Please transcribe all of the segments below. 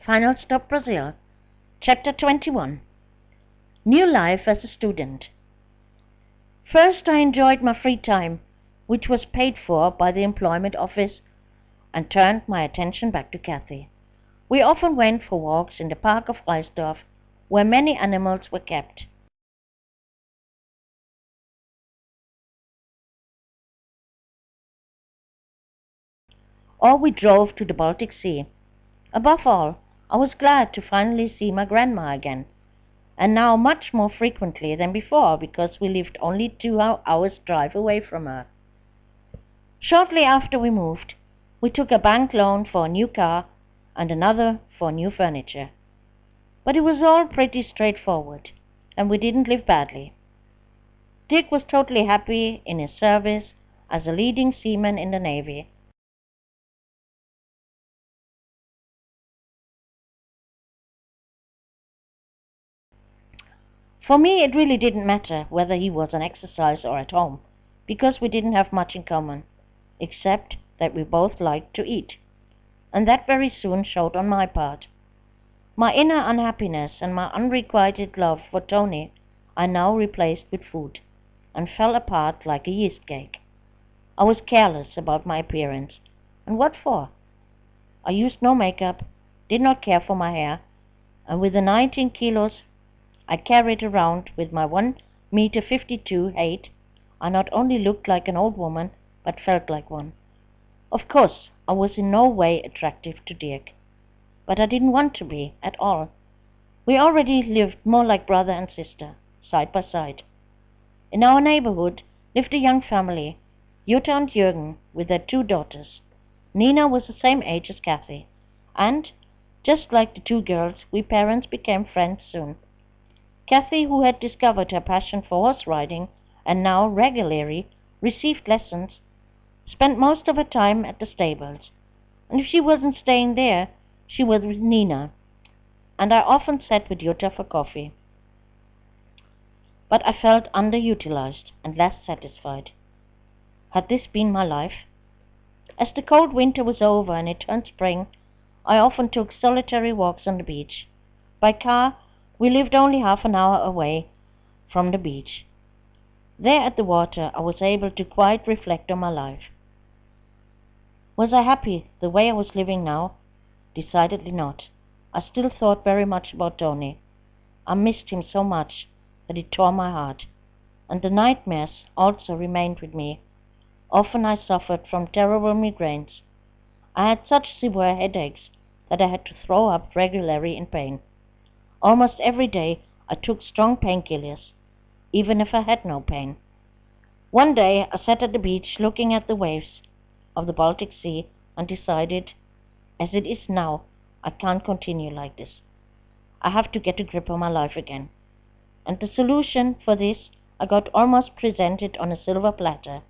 Final Stop Brasil, Chapter 21. New Life as a Student. First I enjoyed my free time, which was paid for by the employment office, and turned my attention back to Kathy. We often went for walks in the park of Reisdorf, where many animals were kept. Or we drove to the Baltic Sea. Above all, I was glad to finally see my grandma again, and now much more frequently than before, because we lived only 2 hours' drive away from her. Shortly after we moved, we took a bank loan for a new car and another for new furniture. But it was all pretty straightforward, and we didn't live badly. Dick was totally happy in his service as a leading seaman in the Navy. For me, it really didn't matter whether he was on exercise or at home, because we didn't have much in common, except that we both liked to eat, and that very soon showed on my part. My inner unhappiness and my unrequited love for Tony I now replaced with food, and fell apart like a yeast cake. I was careless about my appearance, and what for? I used no makeup, did not care for my hair, and with the 19 kilos I carried around with my 1 meter 52 height, I not only looked like an old woman, but felt like one. Of course, I was in no way attractive to Dirk, but I didn't want to be, at all. We already lived more like brother and sister, side by side. In our neighborhood lived a young family, Jutta and Jürgen, with their 2 daughters. Nina was the same age as Kathy, and, just like the 2 girls, we parents became friends soon. Kathy, who had discovered her passion for horse riding and now regularly received lessons, spent most of her time at the stables, and if she wasn't staying there, she was with Nina, and I often sat with Jutta for coffee. But I felt underutilized and less satisfied. Had this been my life? As the cold winter was over and it turned spring, I often took solitary walks on the beach. By car, we lived only half an hour away from the beach. There at the water, I was able to quite reflect on my life. Was I happy the way I was living now? Decidedly not. I still thought very much about Tony. I missed him so much that it tore my heart, and the nightmares also remained with me. Often I suffered from terrible migraines. I had such severe headaches that I had to throw up regularly in pain. Almost every day I took strong painkillers, even if I had no pain. One day I sat at the beach looking at the waves of the Baltic Sea and decided, as it is now, I can't continue like this. I have to get a grip on my life again. And the solution for this I got almost presented on a silver platter.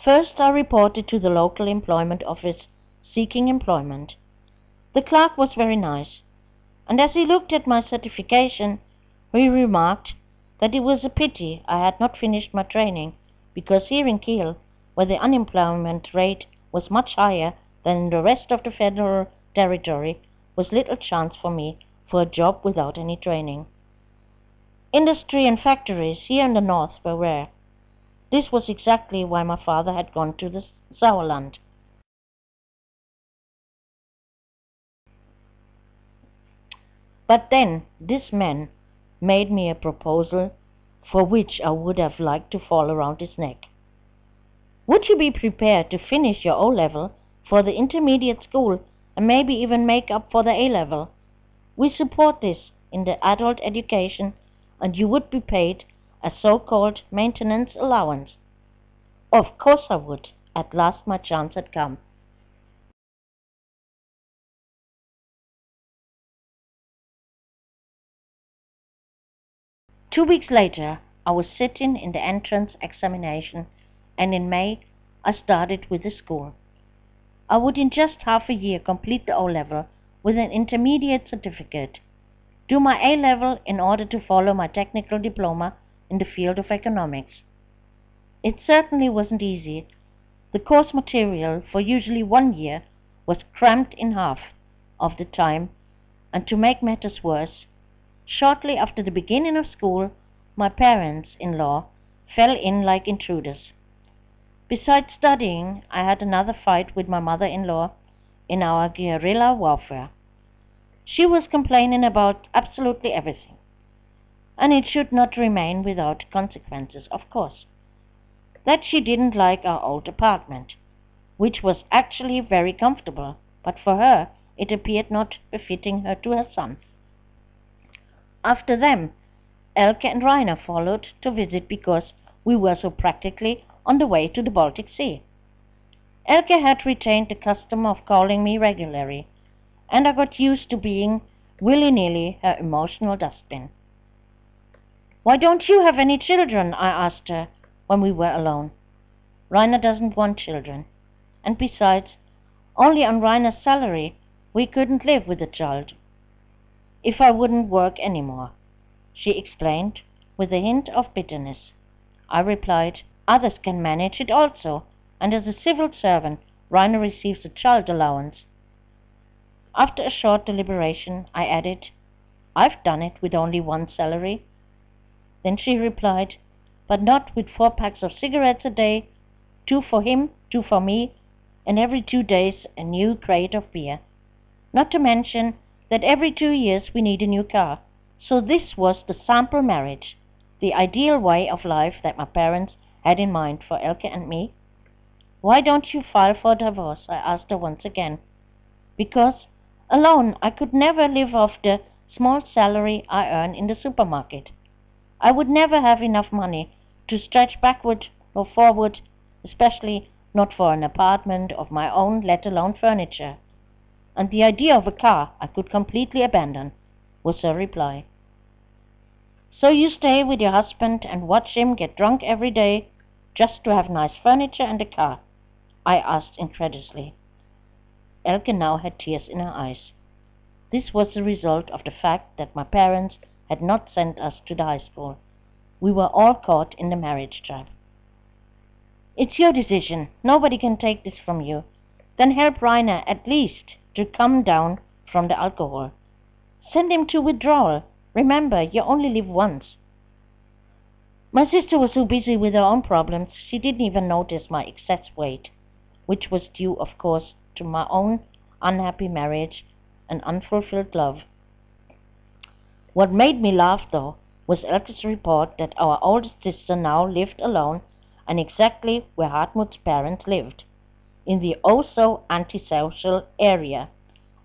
First I reported to the local employment office seeking employment. The clerk was very nice, and as he looked at my certification, he remarked that it was a pity I had not finished my training, because here in Kiel, where the unemployment rate was much higher than in the rest of the federal territory, was little chance for me for a job without any training. Industry and factories here in the north were rare. This was exactly why my father had gone to the Sauerland. But then this man made me a proposal for which I would have liked to fall around his neck. Would you be prepared to finish your O-level for the intermediate school and maybe even make up for the A-level? We support this in the adult education, and you would be paid a so-called maintenance allowance. Of course I would. At last my chance had come. Two weeks later, I was sitting in the entrance examination, and in May I started with the school. I would in just half a year complete the O-level with an intermediate certificate, do my A-level in order to follow my technical diploma in the field of economics. It certainly wasn't easy. The course material for usually 1 year was cramped in half of the time, and to make matters worse, shortly after the beginning of school, my parents-in-law fell in like intruders. Besides studying, I had another fight with my mother-in-law in our guerrilla warfare. She was complaining about absolutely everything, and it should not remain without consequences, of course. That she didn't like our old apartment, which was actually very comfortable, but for her it appeared not befitting her to her son. After them, Elke and Rainer followed to visit because we were so practically on the way to the Baltic Sea. Elke had retained the custom of calling me regularly, and I got used to being willy-nilly her emotional dustbin. "Why don't you have any children?" I asked her when we were alone. "Rainer doesn't want children, and besides, only on Rainer's salary we couldn't live with a child. If I wouldn't work any more," she explained with a hint of bitterness. I replied, "Others can manage it also, and as a civil servant Rainer receives a child allowance." After a short deliberation I added, "I've done it with only one salary." Then she replied, "But not with 4 packs of cigarettes a day, 2 for him, 2 for me, and every 2 days a new crate of beer. Not to mention that every 2 years we need a new car." So this was the sample marriage, the ideal way of life that my parents had in mind for Elke and me. "Why don't you file for divorce?" I asked her once again. "Because alone I could never live off the small salary I earn in the supermarket. I would never have enough money to stretch backward or forward, especially not for an apartment of my own, let alone furniture. And the idea of a car I could completely abandon," was her reply. "So you stay with your husband and watch him get drunk every day just to have nice furniture and a car?" I asked incredulously. Elke now had tears in her eyes. This was the result of the fact that my parents had not sent us to the high school. We were all caught in the marriage trap. "It's your decision. Nobody can take this from you. Then help Rainer at least to come down from the alcohol. Send him to withdrawal. Remember, you only live once." My sister was so busy with her own problems she didn't even notice my excess weight, which was due, of course, to my own unhappy marriage and unfulfilled love. What made me laugh, though, was Elke's report that our oldest sister now lived alone and exactly where Hartmut's parents lived, in the oh-so-antisocial area,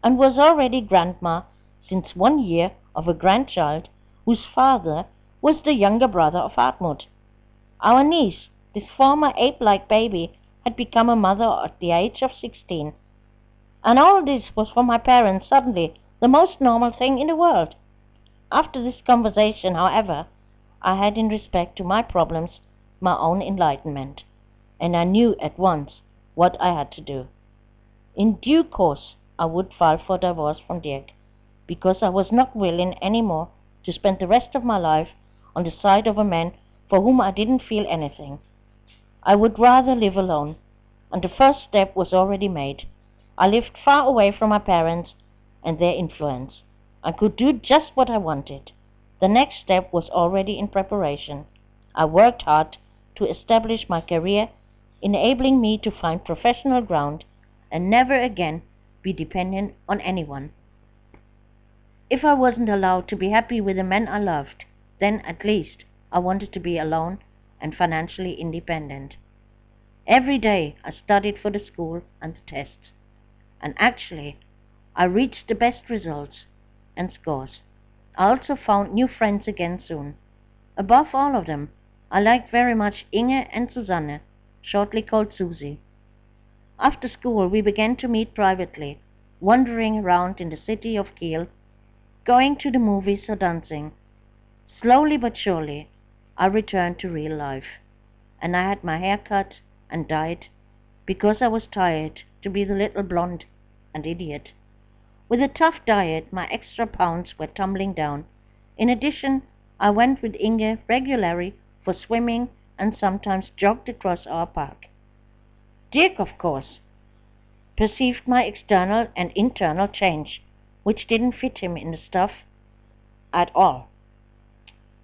and was already grandma since 1 year of a grandchild whose father was the younger brother of Hartmut. Our niece, this former ape-like baby, had become a mother at the age of 16. And all this was for my parents suddenly the most normal thing in the world. After this conversation, however, I had in respect to my problems my own enlightenment, and I knew at once what I had to do. In due course I would file for divorce from Dirk, because I was not willing any more to spend the rest of my life on the side of a man for whom I didn't feel anything. I would rather live alone, and the first step was already made. I lived far away from my parents and their influence. I could do just what I wanted. The next step was already in preparation. I worked hard to establish my career, enabling me to find professional ground and never again be dependent on anyone. If I wasn't allowed to be happy with the man I loved, then at least I wanted to be alone and financially independent. Every day I studied for the school and the tests, and actually I reached the best results and scores. I also found new friends again soon. Above all of them, I liked very much Inge and Susanne, shortly called Susie. After school we began to meet privately, wandering around in the city of Kiel, going to the movies or dancing. Slowly but surely I returned to real life, and I had my hair cut and dyed because I was tired to be the little blonde and idiot. With a tough diet my extra pounds were tumbling down. In addition, I went with Inge regularly for swimming and sometimes jogged across our park. Dirk, of course, perceived my external and internal change, which didn't fit him in the stuff at all.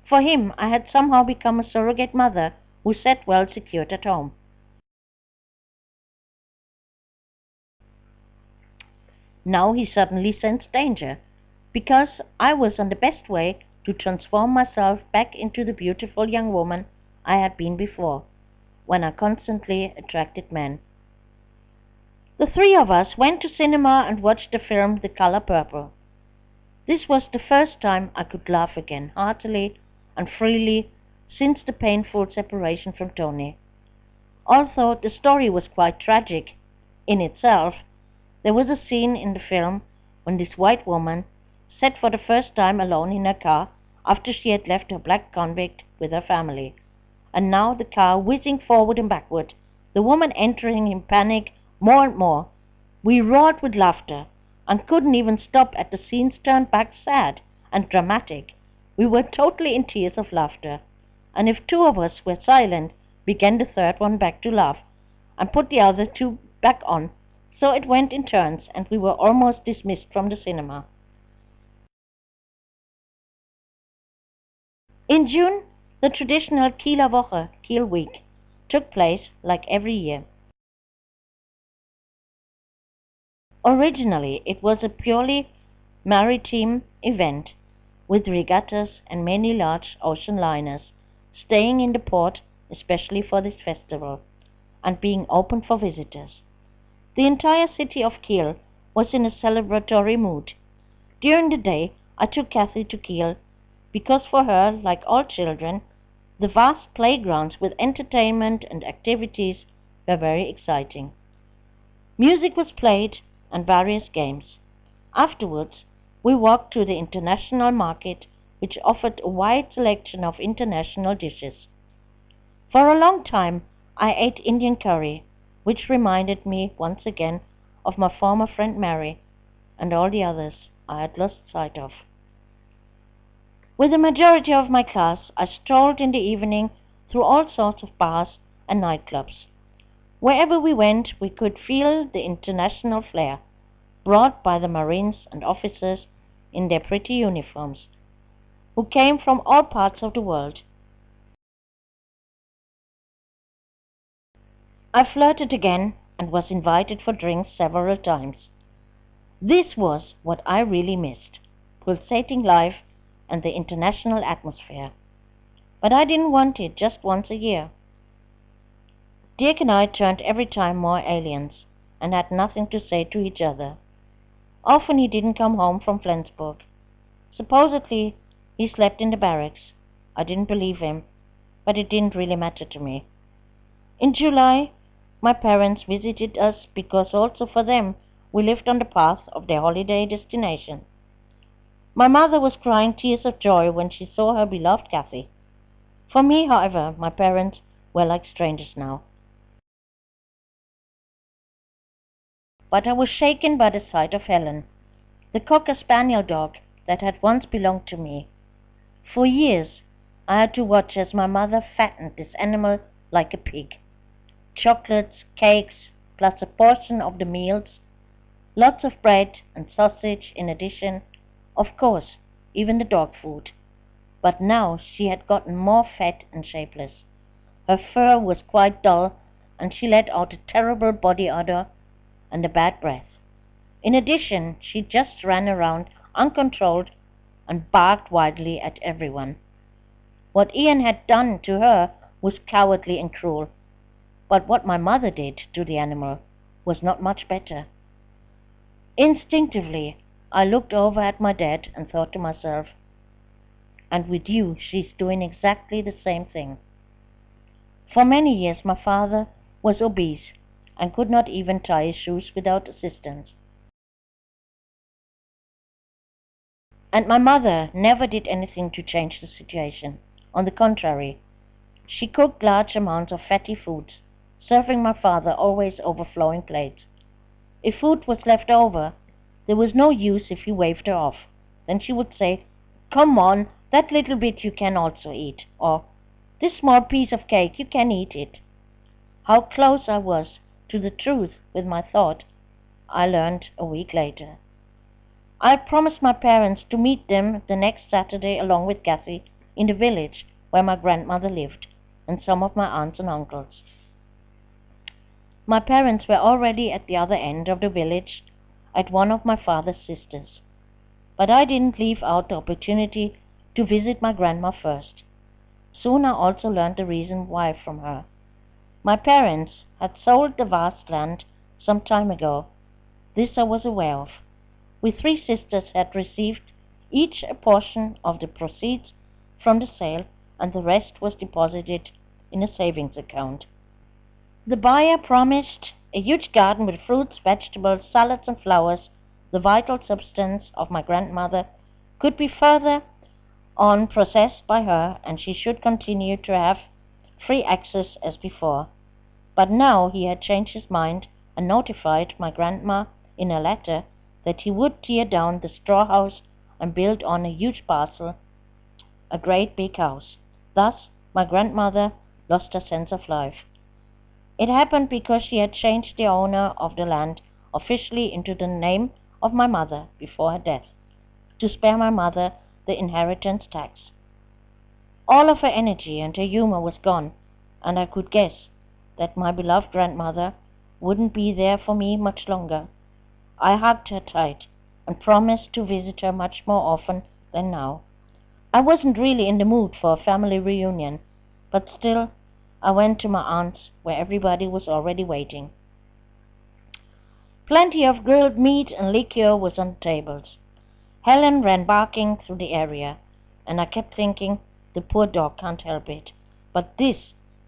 For him, I had somehow become a surrogate mother who sat well secured at home. Now he suddenly sensed danger, because I was on the best way to transform myself back into the beautiful young woman I had been before, when I constantly attracted men. The three of us went to cinema and watched the film The Color Purple. This was the first time I could laugh again, heartily and freely, since the painful separation from Tony. Although the story was quite tragic in itself, there was a scene in the film when this white woman sat for the first time alone in her car after she had left her black convict with her family, and now the car whizzing forward and backward, the woman entering in panic more and more. We roared with laughter and couldn't even stop at the scenes turned back sad and dramatic. We were totally in tears of laughter, and if two of us were silent, began the third one back to laugh, and put the other two back on. So it went in turns, and we were almost dismissed from the cinema. In June, the traditional Kieler Woche, Kiel Week, took place like every year. Originally, it was a purely maritime event, with regattas and many large ocean liners staying in the port especially for this festival, and being open for visitors. The entire city of Kiel was in a celebratory mood. During the day, I took Kathy to Kiel, because for her, like all children, the vast playgrounds with entertainment and activities were very exciting. Music was played and various games. Afterwards, we walked to the international market, which offered a wide selection of international dishes. For a long time, I ate Indian curry, which reminded me once again of my former friend Mary and all the others I had lost sight of. With the majority of my class, I strolled in the evening through all sorts of bars and nightclubs. Wherever we went, we could feel the international flair, brought by the Marines and officers in their pretty uniforms, who came from all parts of the world. I flirted again and was invited for drinks several times. This was what I really missed, pulsating life and the international atmosphere. But I didn't want it just once a year. Dirk and I turned every time more aliens, and had nothing to say to each other. Often he didn't come home from Flensburg. Supposedly, he slept in the barracks. I didn't believe him, but it didn't really matter to me. In July, my parents visited us because also for them we lived on the path of their holiday destination. My mother was crying tears of joy when she saw her beloved Kathy. For me, however, my parents were like strangers now. But I was shaken by the sight of Helen, the cocker spaniel dog that had once belonged to me. For years I had to watch as my mother fattened this animal like a pig. Chocolates, cakes, plus a portion of the meals, lots of bread and sausage in addition, of course, even the dog food. But now she had gotten more fat and shapeless. Her fur was quite dull, and she let out a terrible body odor and a bad breath. In addition, she just ran around uncontrolled and barked wildly at everyone. What Ian had done to her was cowardly and cruel, but what my mother did to the animal was not much better. Instinctively, I looked over at my dad and thought to myself, and with you she's doing exactly the same thing. For many years my father was obese and could not even tie his shoes without assistance. And my mother never did anything to change the situation. On the contrary, she cooked large amounts of fatty foods, serving my father always overflowing plates. If food was left over, there was no use if he waved her off. Then she would say, "Come on, that little bit you can also eat," or "This small piece of cake, you can eat it." How close I was to the truth with my thought I learned a week later. I promised my parents to meet them the next Saturday along with Kathy in the village where my grandmother lived and some of my aunts and uncles. My parents were already at the other end of the village at one of my father's sisters, but I didn't leave out the opportunity to visit my grandma first. Soon I also learned the reason why from her. My parents had sold the vast land some time ago. This I was aware of. We three sisters had received each a portion of the proceeds from the sale, and the rest was deposited in a savings account. The buyer promised a huge garden with fruits, vegetables, salads, and flowers. The vital substance of my grandmother could be further on processed by her, and she should continue to have free access as before. But now he had changed his mind and notified my grandma in a letter that he would tear down the straw house and build on a huge parcel a great big house. Thus my grandmother lost her sense of life. It happened because she had changed the owner of the land officially into the name of my mother before her death, to spare my mother the inheritance tax. All of her energy and her humor was gone, and I could guess that my beloved grandmother wouldn't be there for me much longer. I hugged her tight and promised to visit her much more often than now. I wasn't really in the mood for a family reunion, but still I went to my aunt's where everybody was already waiting. Plenty of grilled meat and liquor was on the tables. Helen ran barking through the area, and I kept thinking, the poor dog can't help it. But this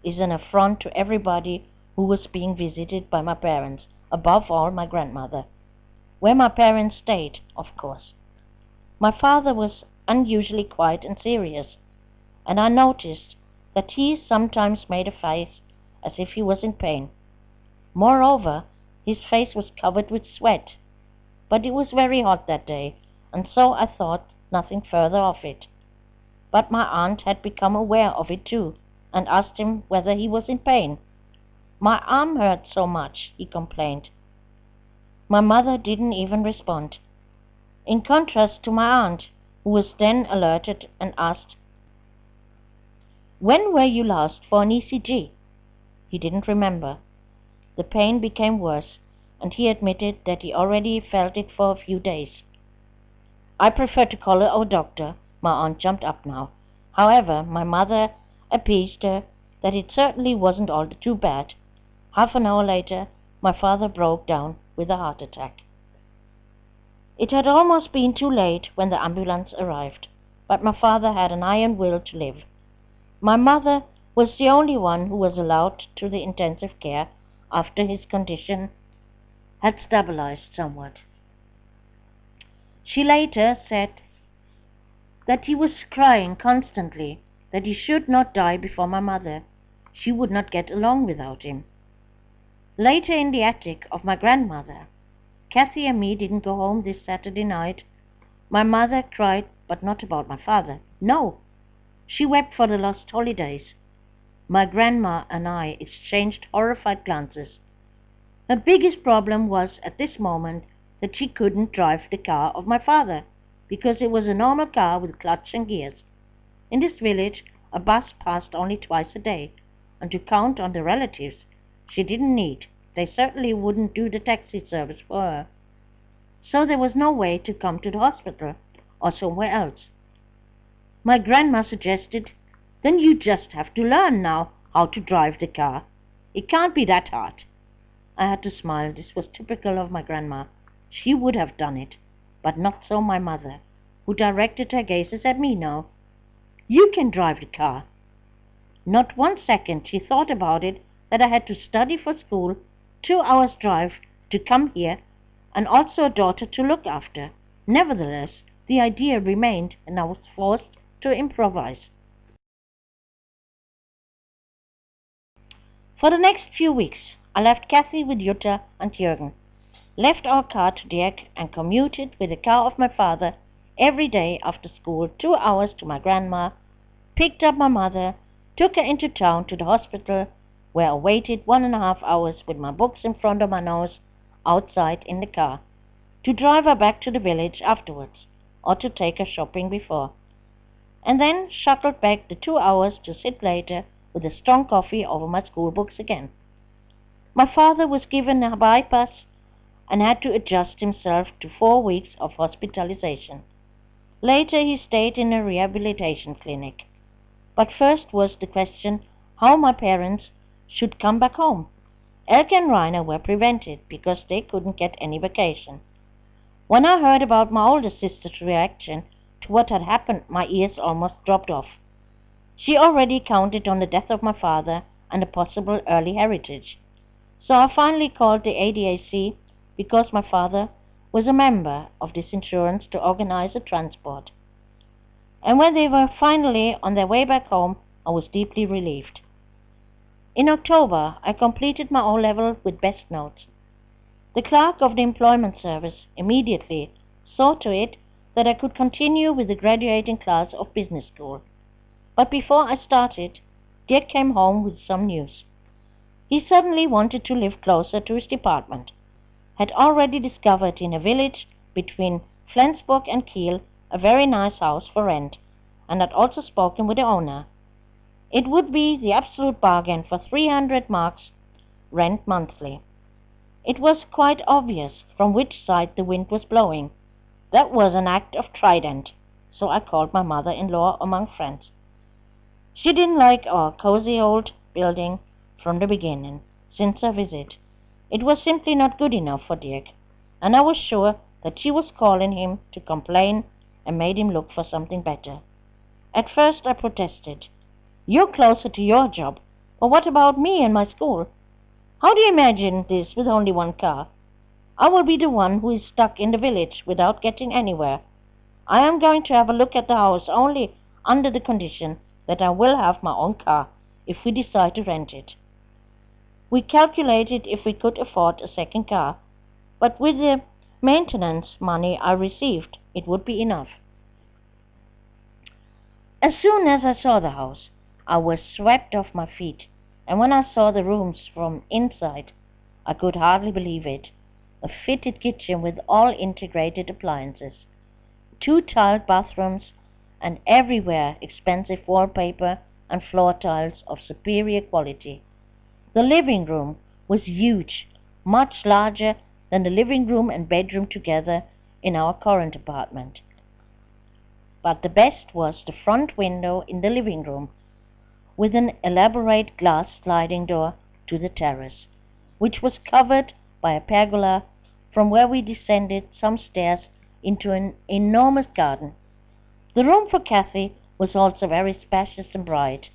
is an affront to everybody who was being visited by my parents, above all my grandmother. Where my parents stayed, of course. My father was unusually quiet and serious, and I noticed that he sometimes made a face as if he was in pain. Moreover, his face was covered with sweat. But it was very hot that day, and so I thought nothing further of it. But my aunt had become aware of it too, and asked him whether he was in pain. My arm hurt so much, he complained. My mother didn't even respond, in contrast to my aunt, who was then alerted and asked, "When were you last for an ECG?" He didn't remember. The pain became worse, and he admitted that he already felt it for a few days. "I prefer to call a doctor." My aunt jumped up now. However, my mother appeased her that it certainly wasn't all too bad. Half an hour later, my father broke down with a heart attack. It had almost been too late when the ambulance arrived, but my father had an iron will to live. My mother was the only one who was allowed to the intensive care after his condition had stabilized somewhat. She later said that he was crying constantly, that he should not die before my mother. She would not get along without him. Later in the attic of my grandmother, Kathy and me didn't go home this Saturday night. My mother cried, but not about my father. No, she wept for the lost holidays. My grandma and I exchanged horrified glances. Her biggest problem was, at this moment, that she couldn't drive the car of my father, because it was a normal car with clutch and gears. In this village, a bus passed only twice a day, and to count on the relatives she didn't need, they certainly wouldn't do the taxi service for her. So there was no way to come to the hospital or somewhere else. My grandma suggested, "Then you just have to learn now how to drive the car. It can't be that hard." I had to smile. This was typical of my grandma. She would have done it, but not so my mother, who directed her gazes at me now. "You can drive the car." Not 1 second she thought about it that I had to study for school, 2 hours drive to come here, and also a daughter to look after. Nevertheless, the idea remained, and I was forced to improvise. For the next few weeks, I left Kathy with Jutta and Jürgen, left our car to Dirk, and commuted with the car of my father every day after school, 2 hours to my grandma, picked up my mother, took her into town to the hospital, where I waited 1.5 hours with my books in front of my nose outside in the car, to drive her back to the village afterwards, or to take her shopping before, and then shuttled back the 2 hours to sit later with a strong coffee over my school books again. My father was given a bypass and had to adjust himself to 4 weeks of hospitalization. Later he stayed in a rehabilitation clinic. But first was the question how my parents should come back home. Elke and Rainer were prevented because they couldn't get any vacation. When I heard about my older sister's reaction to what had happened, my ears almost dropped off. She already counted on the death of my father and a possible early heritage. So I finally called the ADAC because my father was a member of this insurance to organize a transport. And when they were finally on their way back home, I was deeply relieved. In October, I completed my O-level with best notes. The clerk of the employment service immediately saw to it that I could continue with the graduating class of business school. But before I started, Dirk came home with some news. He suddenly wanted to live closer to his department, had already discovered in a village between Flensburg and Kiel a very nice house for rent, and had also spoken with the owner. It would be the absolute bargain for 300 marks rent monthly. It was quite obvious from which side the wind was blowing. That was an act of Trident, so I called my mother-in-law among friends. She didn't like our cozy old building from the beginning, since her visit. It was simply not good enough for Dirk, and I was sure that she was calling him to complain and made him look for something better. At first I protested. You're closer to your job, but what about me and my school? How do you imagine this with only one car? I will be the one who is stuck in the village without getting anywhere. I am going to have a look at the house only under the condition that I will have my own car if we decide to rent it. We calculated if we could afford a second car, but with the maintenance money I received, it would be enough. As soon as I saw the house, I was swept off my feet, and when I saw the rooms from inside, I could hardly believe it. A fitted kitchen with all integrated appliances, 2 tiled bathrooms, and everywhere expensive wallpaper and floor tiles of superior quality. The living room was huge, much larger than the living room and bedroom together in our current apartment. But the best was the front window in the living room, with an elaborate glass sliding door to the terrace, which was covered by a pergola from where we descended some stairs into an enormous garden. The room for Kathy was also very spacious and bright,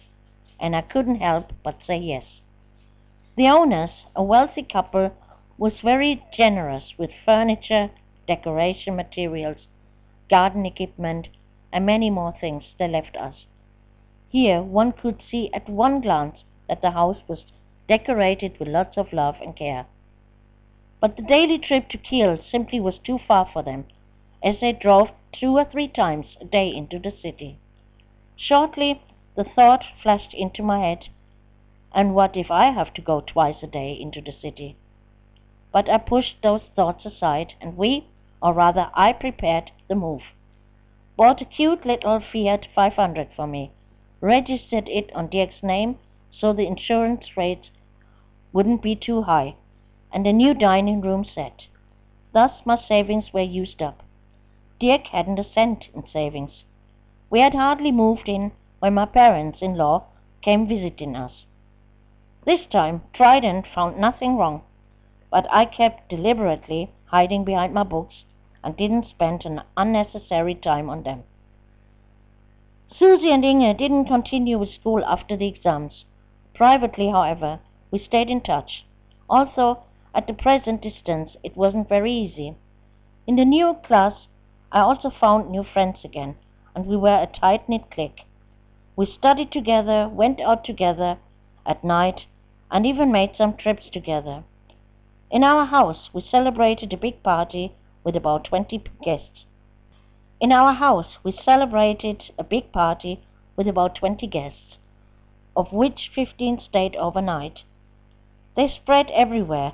and I couldn't help but say yes. The owners, a wealthy couple, was very generous with furniture, decoration materials, garden equipment, and many more things they left us. Here one could see at one glance that the house was decorated with lots of love and care. But the daily trip to Kiel simply was too far for them, as they drove 2 or 3 times a day into the city. Shortly the thought flashed into my head, and what if I have to go twice a day into the city? But I pushed those thoughts aside, and or rather I prepared the move. Bought a cute little Fiat 500 for me, registered it on Dirk's name so the insurance rates wouldn't be too high, and a new dining room set. Thus my savings were used up. Dirk hadn't a cent in savings. We had hardly moved in when my parents-in-law came visiting us. This time Trident found nothing wrong, but I kept deliberately hiding behind my books and didn't spend an unnecessary time on them. Susie and Inge didn't continue with school after the exams. Privately, however, we stayed in touch. Also, at the present distance, it wasn't very easy. In the new class, I also found new friends again, and we were a tight-knit clique. We studied together, went out together at night, and even made some trips together. In our house, we celebrated a big party with about 20 guests. Of which 15 stayed overnight. They spread everywhere.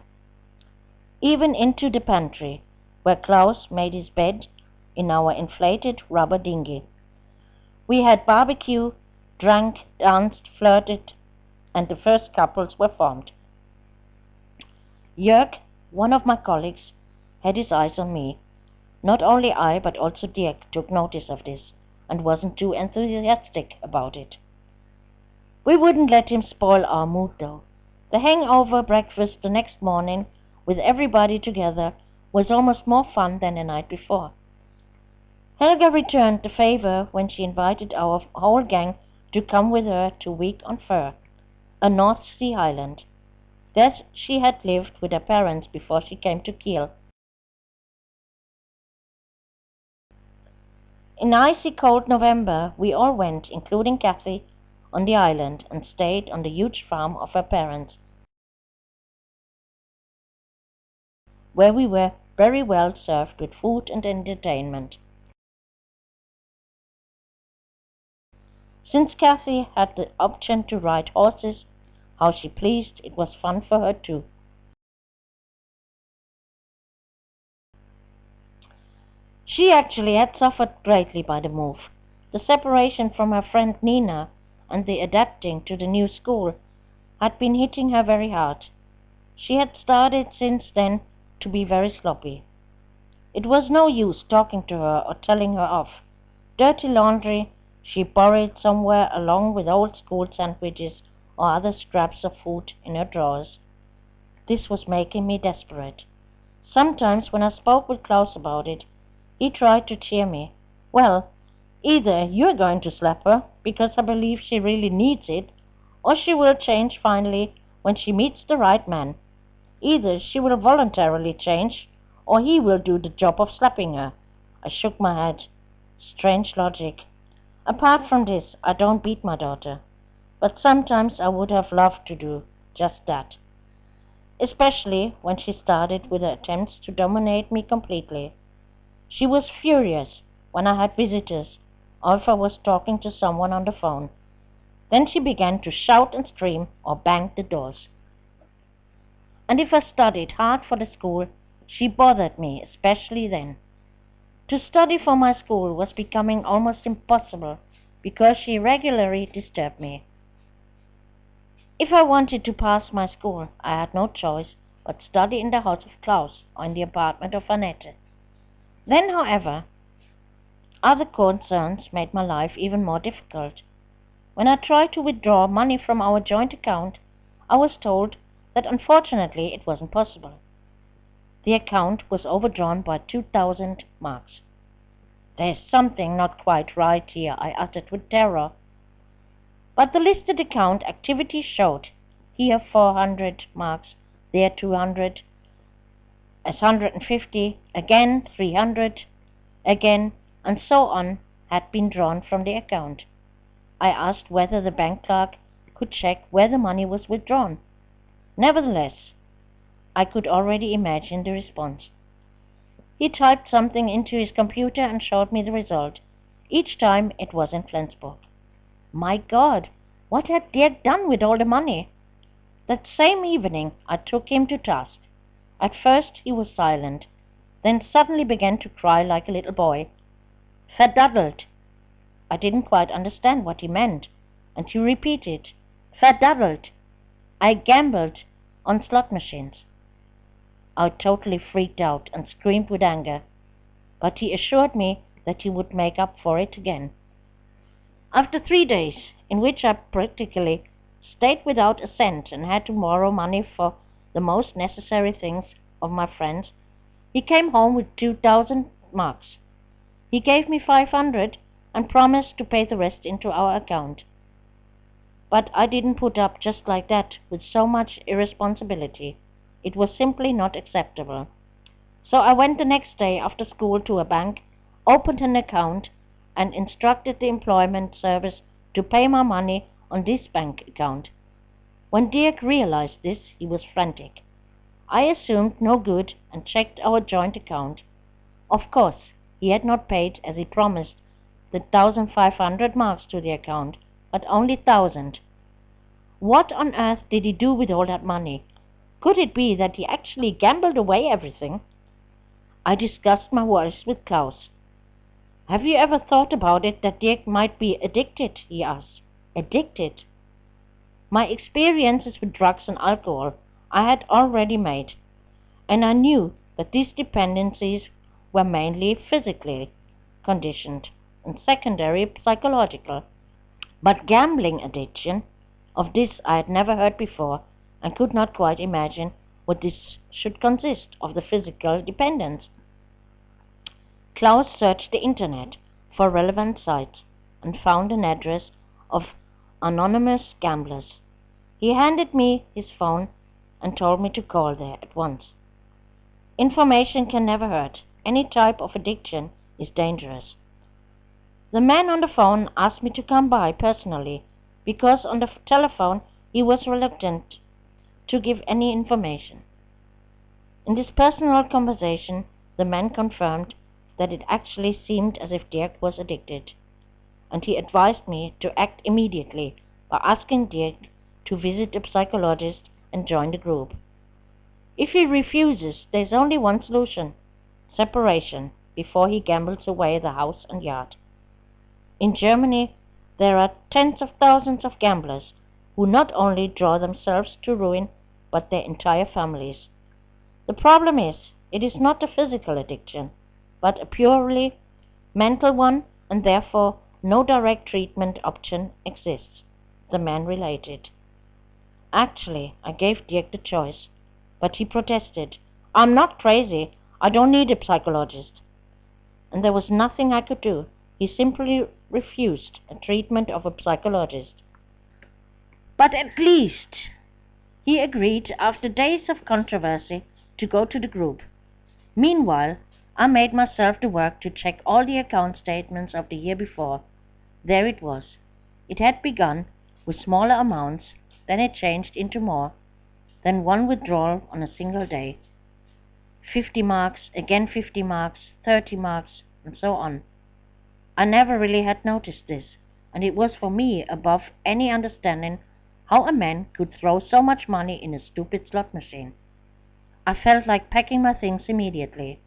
even into the pantry, where Klaus made his bed in our inflated rubber dinghy. We had barbecue, drank, danced, flirted, and the first couples were formed. Jörg, one of my colleagues, had his eyes on me. Not only I, but also Dirk took notice of this, and wasn't too enthusiastic about it. We wouldn't let him spoil our mood, though. The hangover breakfast the next morning, with everybody together, was almost more fun than the night before. Helga returned the favor when she invited our whole gang to come with her to Wiek on Fur, a North Sea island. There she had lived with her parents before she came to Kiel. In icy cold November, we all went, including Kathy, on the island and stayed on the huge farm of her parents, where we were very well served with food and entertainment. Since Kathy had the option to ride horses how she pleased, it was fun for her too. She actually had suffered greatly by the move. The separation from her friend Nina and the adapting to the new school had been hitting her very hard. She had started since then to be very sloppy. It was no use talking to her or telling her off. Dirty laundry she buried somewhere along with old school sandwiches or other scraps of food in her drawers. This was making me desperate. Sometimes when I spoke with Klaus about it, he tried to cheer me. Well, either you're going to slap her because I believe she really needs it, or she will change finally when she meets the right man. Either she will voluntarily change, or he will do the job of slapping her. I shook my head. Strange logic. Apart from this, I don't beat my daughter. But sometimes I would have loved to do just that. Especially when she started with her attempts to dominate me completely. She was furious when I had visitors, or if I was talking to someone on the phone. Then she began to shout and scream or bang the doors. And if I studied hard for the school, she bothered me, especially then. To study for my school was becoming almost impossible because she regularly disturbed me. If I wanted to pass my school, I had no choice but study in the house of Klaus or in the apartment of Annette. Then, however, other concerns made my life even more difficult. When I tried to withdraw money from our joint account, I was told that unfortunately it wasn't possible. The account was overdrawn by 2,000 marks. There's something not quite right here, I uttered with terror. But the listed account activity showed here 400 marks, there 200, as 150, again 300, again, and so on had been drawn from the account. I asked whether the bank clerk could check where the money was withdrawn. Nevertheless, I could already imagine the response. He typed something into his computer and showed me the result. Each time it was in Flensburg. My God, what had Dirk done with all the money? That same evening I took him to task. At first he was silent, then suddenly began to cry like a little boy. Verdaddelt. I didn't quite understand what he meant, and he repeated, Verdaddelt. I gambled on slot machines. I totally freaked out and screamed with anger, but he assured me that he would make up for it again. After 3 days, in which I practically stayed without a cent and had to borrow money for the most necessary things of my friends, he came home with 2,000 marks. He gave me 500 and promised to pay the rest into our account. But I didn't put up just like that with so much irresponsibility. It was simply not acceptable. So I went the next day after school to a bank, opened an account, and instructed the employment service to pay my money on this bank account. When Dirk realized this, he was frantic. I assumed no good and checked our joint account. Of course, he had not paid, as he promised, the 1,500 marks to the account, but only 1,000. What on earth did he do with all that money? Could it be that he actually gambled away everything? I discussed my worries with Klaus. "Have you ever thought about it that Dirk might be addicted?" he asked. Addicted? My experiences with drugs and alcohol I had already made, and I knew that these dependencies were mainly physically conditioned and secondary psychological. But gambling addiction, of this I had never heard before, and could not quite imagine what this should consist of the physical dependence. Klaus searched the internet for relevant sites and found an address of anonymous gamblers. He handed me his phone and told me to call there at once. Information can never hurt. Any type of addiction is dangerous. The man on the phone asked me to come by personally, because on the telephone he was reluctant to give any information. In this personal conversation, the man confirmed that it actually seemed as if Dirk was addicted, and he advised me to act immediately by asking Dirk to visit a psychologist and join the group. If he refuses, there's only one solution: separation, before he gambles away the house and yard. In Germany, there are tens of thousands of gamblers who not only draw themselves to ruin, but their entire families. The problem is, it is not a physical addiction, but a purely mental one, and therefore no direct treatment option exists, the man related. Actually, I gave Dirk the choice, but he protested. "I'm not crazy. I don't need a psychologist." And there was nothing I could do. He simply refused a treatment of a psychologist. But at least he agreed, after days of controversy, to go to the group. Meanwhile, I made myself the work to check all the account statements of the year before. There it was. It had begun with smaller amounts, then it changed into more, then one withdrawal on a single day. 50 marks, again 50 marks, 30 marks, and so on. I never really had noticed this, and it was for me above any understanding how a man could throw so much money in a stupid slot machine. I felt like packing my things immediately.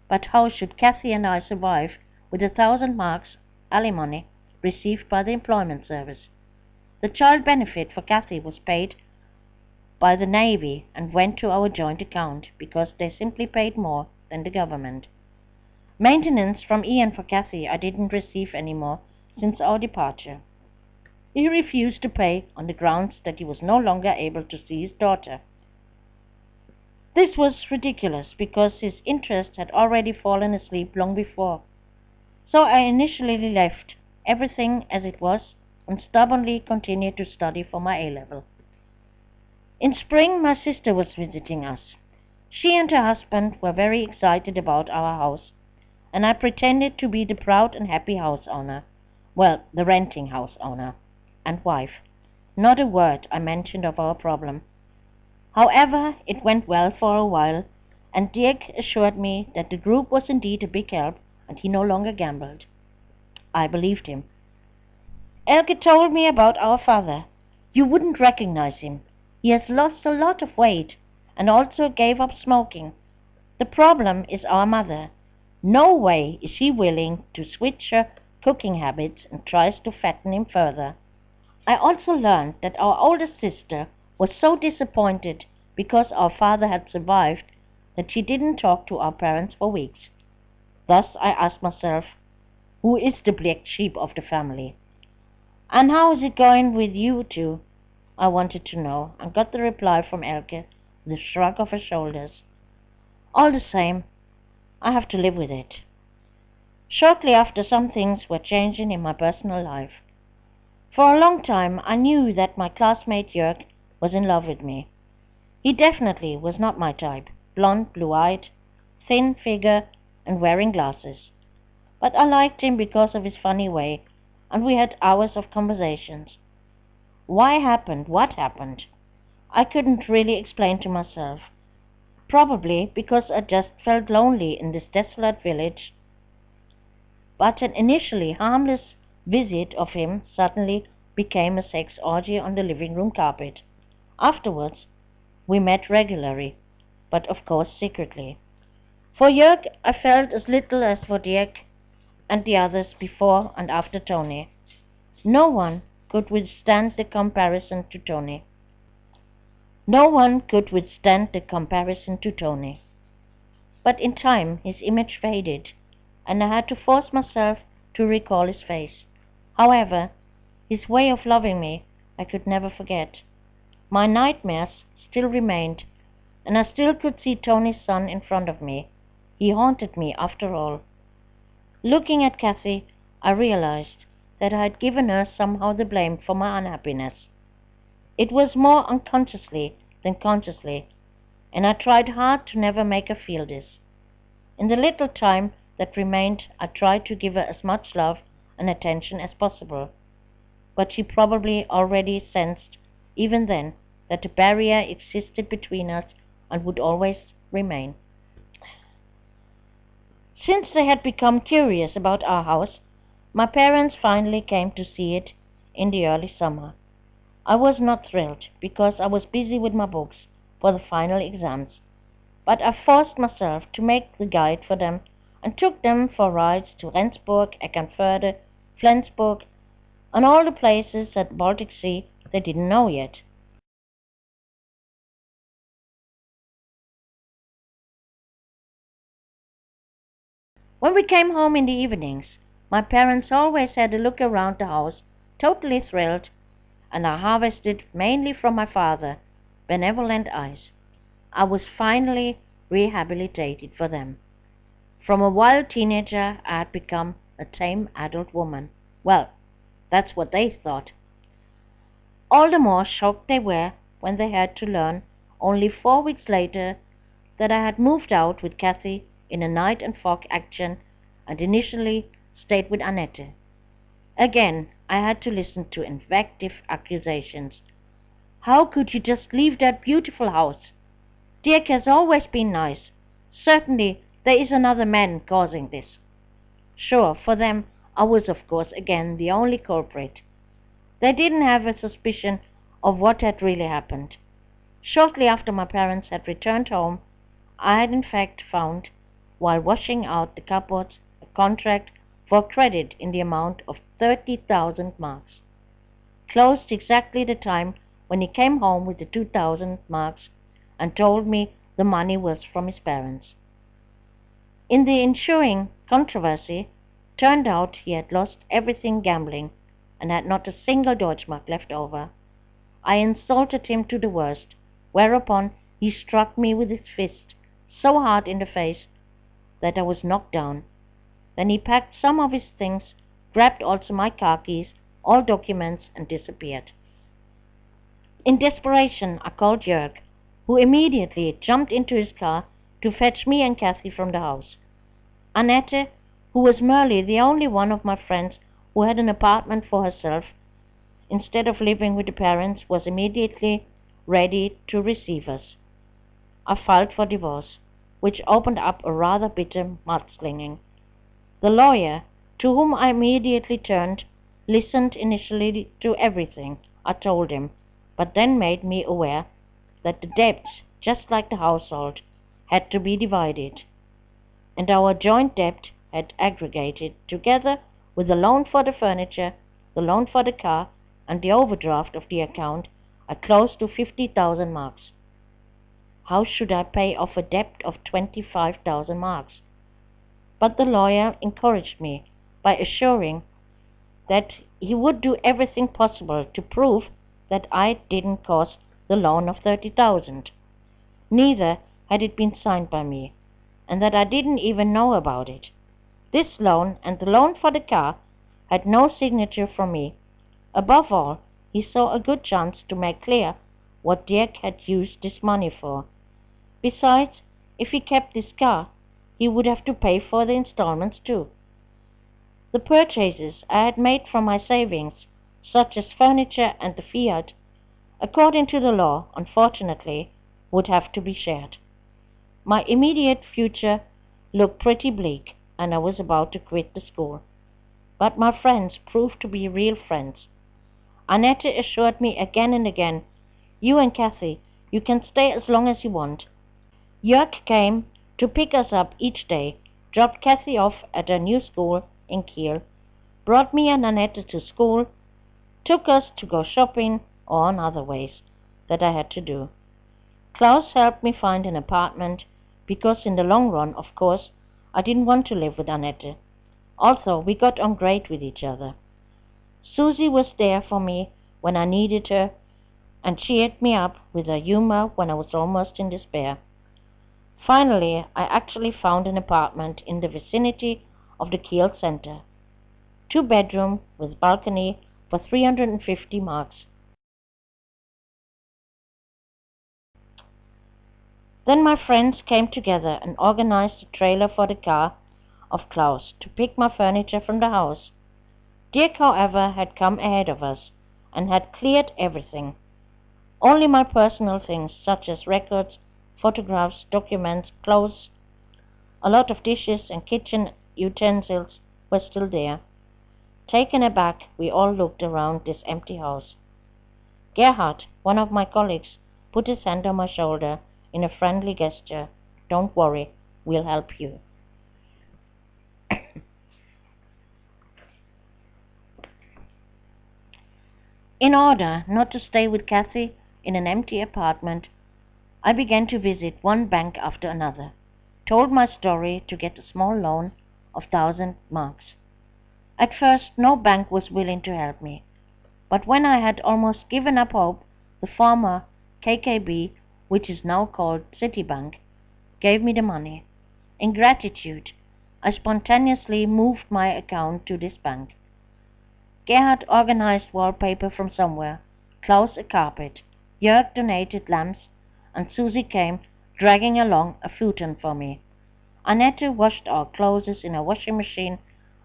But how should Kathy and I survive with 1,000 marks alimony received by the employment service? The child benefit for Kathy was paid by the Navy and went to our joint account because they simply paid more than the government. Maintenance from Ian for Kathy I didn't receive any more since our departure. He refused to pay on the grounds that he was no longer able to see his daughter. This was ridiculous because his interest had already fallen asleep long before. So I initially left everything as it was and stubbornly continued to study for my A-level. In spring, my sister was visiting us. She and her husband were very excited about our house, and I pretended to be the proud and happy house owner. Well, the renting house owner and wife. Not a word I mentioned of our problem. However, it went well for a while, and Dirk assured me that the group was indeed a big help and he no longer gambled. I believed him. Elke told me about our father. You wouldn't recognize him. He has lost a lot of weight and also gave up smoking. The problem is our mother. No way is she willing to switch her cooking habits and tries to fatten him further. I also learned that our oldest sister was so disappointed because our father had survived that she didn't talk to our parents for weeks. Thus I asked myself, who is the black sheep of the family? And how is it going with you two? I wanted to know, and got the reply from Elke with a shrug of her shoulders. All the same, I have to live with it. Shortly after, some things were changing in my personal life. For a long time I knew that my classmate Jörg was in love with me. He definitely was not my type, blonde, blue-eyed, thin figure, and wearing glasses. But I liked him because of his funny way, and we had hours of conversations. What happened? I couldn't really explain to myself. Probably because I just felt lonely in this desolate village. But an initially harmless visit of him suddenly became a sex orgy on the living room carpet. Afterwards, We met regularly, but of course secretly. For Jörg I felt as little as for Dirk and the others before and after Tony. No one could withstand the comparison to Tony. No one could withstand the comparison to Tony. But in time his image faded, and I had to force myself to recall his face. However, his way of loving me I could never forget. My nightmares still remained, and I still could see Tony's son in front of me. He haunted me after all. Looking at Kathy, I realized that I had given her somehow the blame for my unhappiness. It was more unconsciously than consciously, and I tried hard to never make her feel this. In the little time that remained, I tried to give her as much love and attention as possible, but she probably already sensed, even then, that a barrier existed between us and would always remain. Since they had become curious about our house, my parents finally came to see it in the early summer. I was not thrilled, because I was busy with my books for the final exams, but I forced myself to make the guide for them and took them for rides to Rendsburg, Eckernförde, Flensburg, and all the places at the Baltic Sea they didn't know yet. When we came home in the evenings, my parents always had a look around the house, totally thrilled, and I harvested mainly from my father benevolent eyes. I was finally rehabilitated for them. From a wild teenager I had become a tame adult woman. Well, that's what they thought. All the more shocked they were when they had to learn, only 4 weeks later, that I had moved out with Kathy in a night and fog action and initially stayed with Annette. Again, I had to listen to invective accusations. How could you just leave that beautiful house? Dirk has always been nice. Certainly there is another man causing this. Sure, for them I was of course again the only culprit. They didn't have a suspicion of what had really happened. Shortly after my parents had returned home, I had in fact found, while washing out the cupboards, a contract for credit in the amount of 30,000 marks. Closed exactly the time when he came home with the 2,000 marks and told me the money was from his parents. In the ensuing controversy, turned out he had lost everything gambling and had not a single Deutschmark left over. I insulted him to the worst, whereupon he struck me with his fist so hard in the face that I was knocked down. Then he packed some of his things, grabbed also my car keys, all documents, and disappeared. In desperation, I called Jörg, who immediately jumped into his car to fetch me and Kathy from the house. Annette, who was merely the only one of my friends who had an apartment for herself, instead of living with the parents, was immediately ready to receive us. I filed for divorce, which opened up a rather bitter mudslinging. The lawyer, to whom I immediately turned, listened initially to everything I told him, but then made me aware that the debts, just like the household, had to be divided, and our joint debt had aggregated, together with the loan for the furniture, the loan for the car, and the overdraft of the account, at close to 50,000 marks. How should I pay off a debt of 25,000 marks? But the lawyer encouraged me by assuring that he would do everything possible to prove that I didn't cause the loan of 30,000. Neither had it been signed by me, and that I didn't even know about it. This loan and the loan for the car had no signature from me. Above all, he saw a good chance to make clear what Dirk had used this money for. Besides, if he kept this car, he would have to pay for the installments too. The purchases I had made from my savings, such as furniture and the Fiat, according to the law, unfortunately, would have to be shared. My immediate future looked pretty bleak, and I was about to quit the school. But my friends proved to be real friends. Annette assured me again and again, "You and Kathy You can stay as long as you want. Jörg came to pick us up each day, dropped Kathy off at her new school in Kiel, brought me and Annette to school, took us to go shopping or on other ways that I had to do. Klaus helped me find an apartment because in the long run, of course, I didn't want to live with Annette. Also, we got on great with each other. Susie was there for me when I needed her and cheered me up with her humor when I was almost in despair. Finally, I actually found an apartment in the vicinity of the Kiel Center. 2-bedroom with balcony for 350 marks. Then my friends came together and organized a trailer for the car of Klaus to pick my furniture from the house. Dirk, however, had come ahead of us and had cleared everything. Only my personal things, such as records, photographs, documents, clothes, a lot of dishes and kitchen utensils were still there. Taken aback, we all looked around this empty house. Gerhard, one of my colleagues, put his hand on my shoulder in a friendly gesture. Don't worry, we'll help you. In order not to stay with Kathy in an empty apartment, I began to visit one bank after another, told my story to get a small loan of 1,000 marks. At first, no bank was willing to help me, but when I had almost given up hope, the former KKB, which is now called Citibank, gave me the money. In gratitude, I spontaneously moved my account to this bank. Gerhard organized wallpaper from somewhere, Klaus a carpet, Jörg donated lamps, and Susie came dragging along a futon for me. Annette washed our clothes in a washing machine,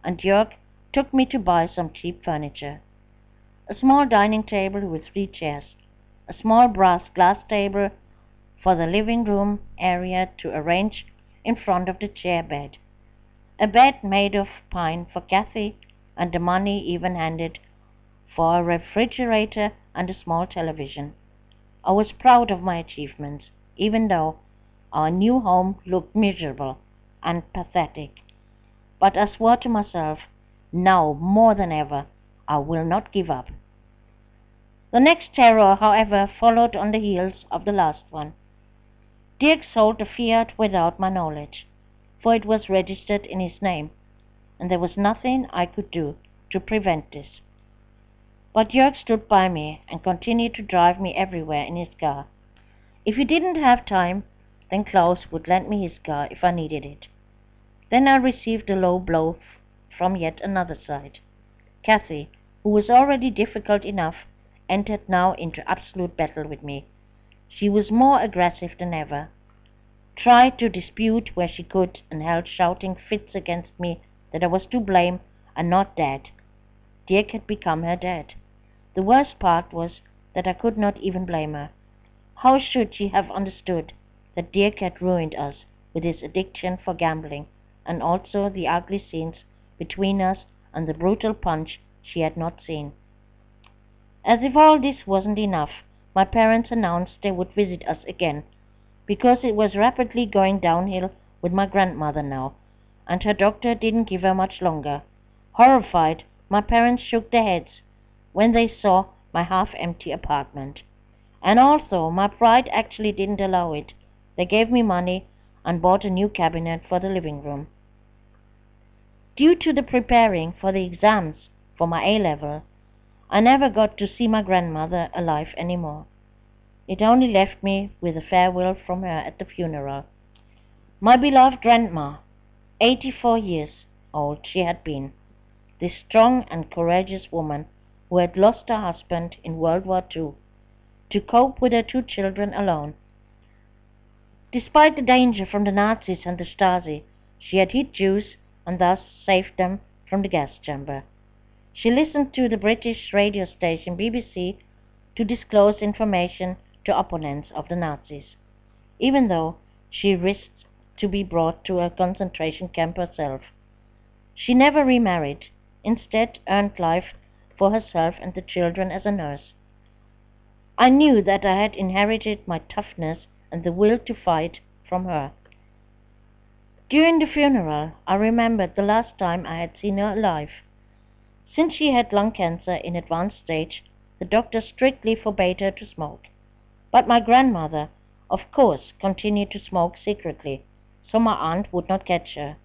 and Jörg took me to buy some cheap furniture. A small dining table with 3 chairs, a small brass glass table for the living room area to arrange in front of the chair bed, a bed made of pine for Kathy, and the money even-handed for a refrigerator and a small television. I was proud of my achievements, even though our new home looked miserable and pathetic. But I swore to myself, now more than ever, I will not give up. The next terror, however, followed on the heels of the last one. Dirk sold the Fiat without my knowledge, for it was registered in his name, and there was nothing I could do to prevent this. But Jörg stood by me and continued to drive me everywhere in his car. If he didn't have time, then Klaus would lend me his car if I needed it. Then I received a low blow from yet another side. Kathy, who was already difficult enough, entered now into absolute battle with me. She was more aggressive than ever, tried to dispute where she could, and held shouting fits against me that I was to blame and not dead. Dirk had become her dad. The worst part was that I could not even blame her. How should she have understood that Dirk had ruined us with his addiction for gambling, and also the ugly scenes between us and the brutal punch she had not seen? As if all this wasn't enough, my parents announced they would visit us again, because it was rapidly going downhill with my grandmother now, and her doctor didn't give her much longer. Horrified, my parents shook their heads when they saw my half-empty apartment. And also, my pride actually didn't allow it. They gave me money and bought a new cabinet for the living room. Due to the preparing for the exams for my A-level, I never got to see my grandmother alive anymore. It only left me with a farewell from her at the funeral. My beloved grandma, 84 years old she had been, this strong and courageous woman who had lost her husband in World War II, to cope with her 2 children alone. Despite the danger from the Nazis and the Stasi, she had hid Jews and thus saved them from the gas chamber. She listened to the British radio station BBC to disclose information to opponents of the Nazis, even though she risked to be brought to a concentration camp herself. She never remarried, instead earned life for herself and the children as a nurse. I knew that I had inherited my toughness and the will to fight from her. During the funeral, I remembered the last time I had seen her alive. Since she had lung cancer in advanced stage, the doctor strictly forbade her to smoke. But my grandmother, of course, continued to smoke secretly, so my aunt would not catch her.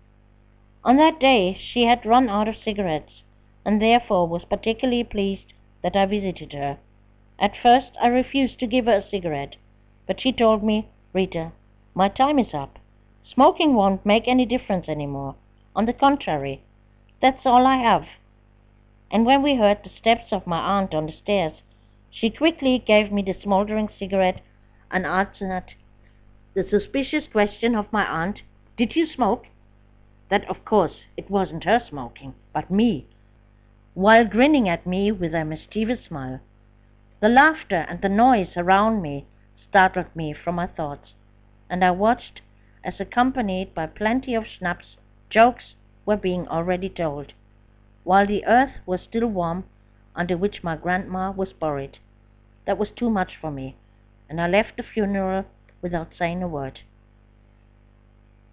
On that day she had run out of cigarettes, and therefore was particularly pleased that I visited her. At first I refused to give her a cigarette, but she told me, "Rita, my time is up. Smoking won't make any difference any more. On the contrary, that's all I have." And when we heard the steps of my aunt on the stairs, she quickly gave me the smouldering cigarette and answered the suspicious question of my aunt, "Did you smoke?" That, of course, it wasn't her smoking, but me, while grinning at me with a mischievous smile. The laughter and the noise around me startled me from my thoughts, and I watched as, accompanied by plenty of schnapps, jokes were being already told, while the earth was still warm under which my grandma was buried. That was too much for me, and I left the funeral without saying a word.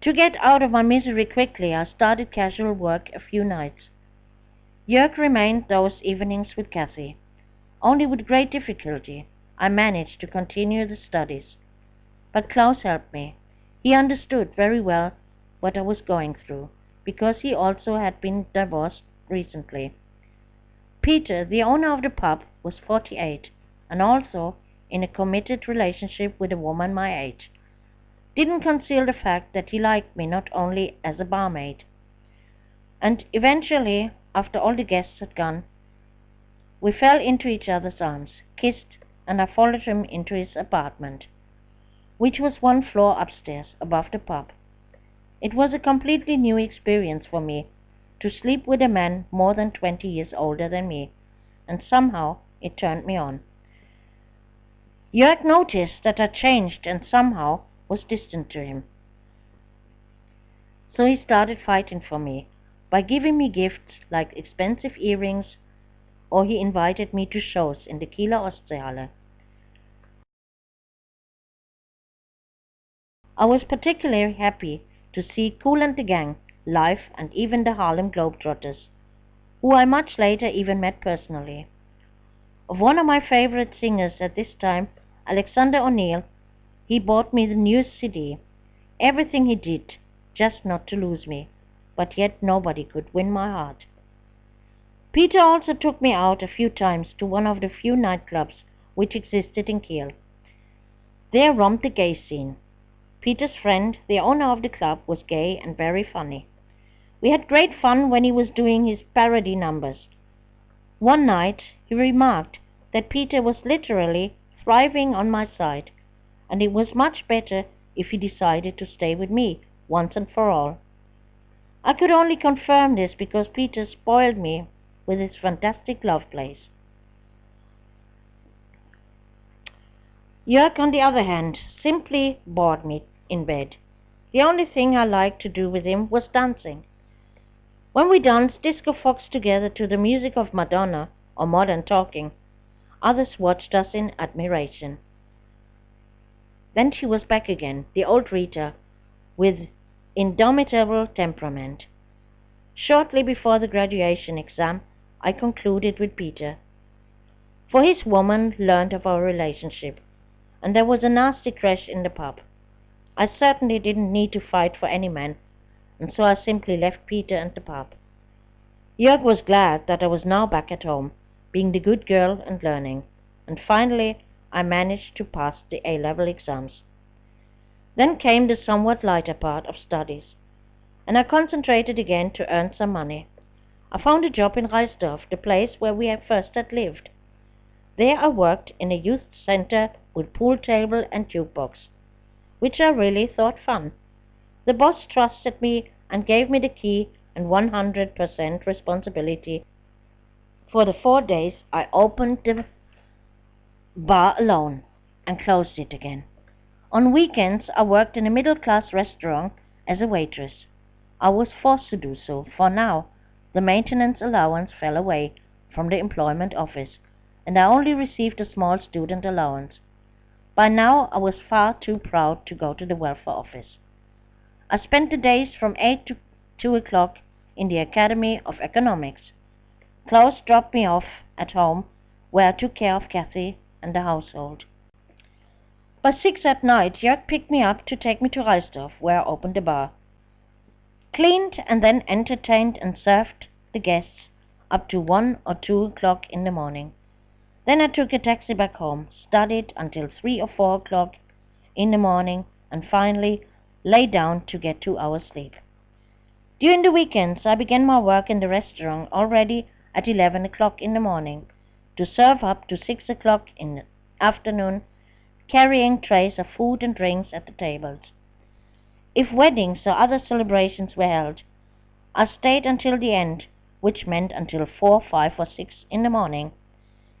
To get out of my misery quickly, I started casual work a few nights. Jörg remained those evenings with Kathy. Only with great difficulty I managed to continue the studies. But Klaus helped me. He understood very well what I was going through, because he also had been divorced recently. Peter, the owner of the pub, was 48, and also in a committed relationship with a woman my age. Didn't conceal the fact that he liked me not only as a barmaid. And eventually, after all the guests had gone, we fell into each other's arms, kissed, and I followed him into his apartment, which was one floor upstairs above the pub. It was a completely new experience for me to sleep with a man more than 20 years older than me, and somehow it turned me on. Jörg noticed that I changed and somehow was distant to him. So he started fighting for me by giving me gifts like expensive earrings, or he invited me to shows in the Kieler Ostseehalle. I was particularly happy to see Kool and the Gang live, and even the Harlem Globetrotters, who I much later even met personally. Of one of my favorite singers at this time, Alexander O'Neill, he bought me the newest CD. Everything he did, just not to lose me, but yet nobody could win my heart. Peter also took me out a few times to one of the few nightclubs which existed in Kiel. There roamed the gay scene. Peter's friend, the owner of the club, was gay and very funny. We had great fun when he was doing his parody numbers. One night he remarked that Peter was literally thriving on my side, and it was much better if he decided to stay with me once and for all. I could only confirm this because Peter spoiled me with his fantastic love plays. Jörg, on the other hand, simply bored me in bed. The only thing I liked to do with him was dancing. When we danced disco fox together to the music of Madonna or Modern Talking, others watched us in admiration. Then she was back again, the old Rita, with indomitable temperament. Shortly before the graduation exam, I concluded with Peter. For his woman learned of our relationship, and there was a nasty crash in the pub. I certainly didn't need to fight for any man, and so I simply left Peter and the pub. Jörg was glad that I was now back at home, being the good girl and learning, and finally I managed to pass the A-level exams. Then came the somewhat lighter part of studies, and I concentrated again to earn some money. I found a job in Reisdorf, the place where we first had lived. There I worked in a youth center with pool table and jukebox, which I really thought fun. The boss trusted me and gave me the key and 100% responsibility. For the 4 days I opened the bar alone and closed it again. On weekends I worked in a middle-class restaurant as a waitress. I was forced to do so, for now the maintenance allowance fell away from the employment office, and I only received a small student allowance. By now I was far too proud to go to the welfare office. I spent the days from 8 to 2 o'clock in the Academy of Economics. Klaus dropped me off at home, where I took care of Kathy and the household. By 6 at night, Jörg picked me up to take me to Reisdorf, where I opened a bar. Cleaned and then entertained and served the guests up to 1 or 2 o'clock in the morning. Then I took a taxi back home, studied until 3 or 4 o'clock in the morning, and finally lay down to get 2 hours sleep. During the weekends, I began my work in the restaurant already at 11 o'clock in the morning, to serve up to 6 o'clock in the afternoon, carrying trays of food and drinks at the tables. If weddings or other celebrations were held, I stayed until the end, which meant until 4, 5 or 6 in the morning.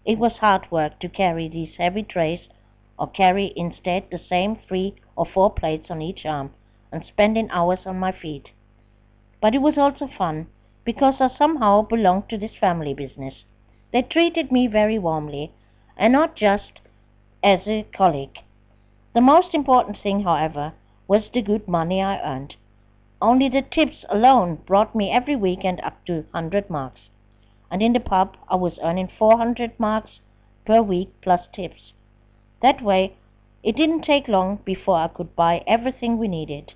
It was hard work to carry these heavy trays, or carry instead the same 3 or 4 plates on each arm, and spending hours on my feet. But it was also fun, because I somehow belonged to this family business. They treated me very warmly, and not just as a colleague. The most important thing, however, was the good money I earned. Only the tips alone brought me every weekend up to 100 marks, and in the pub I was earning 400 marks per week plus tips. That way, it didn't take long before I could buy everything we needed.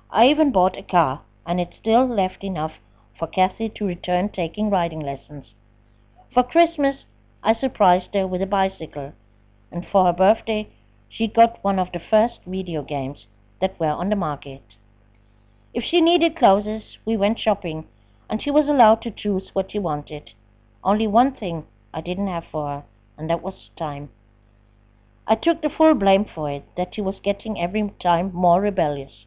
I even bought a car, and it still left enough for Kathy to return taking riding lessons. For Christmas, I surprised her with a bicycle, and for her birthday, she got one of the first video games that were on the market. If she needed clothes, we went shopping, and she was allowed to choose what she wanted. Only one thing I didn't have for her, and that was time. I took the full blame for it, that she was getting every time more rebellious.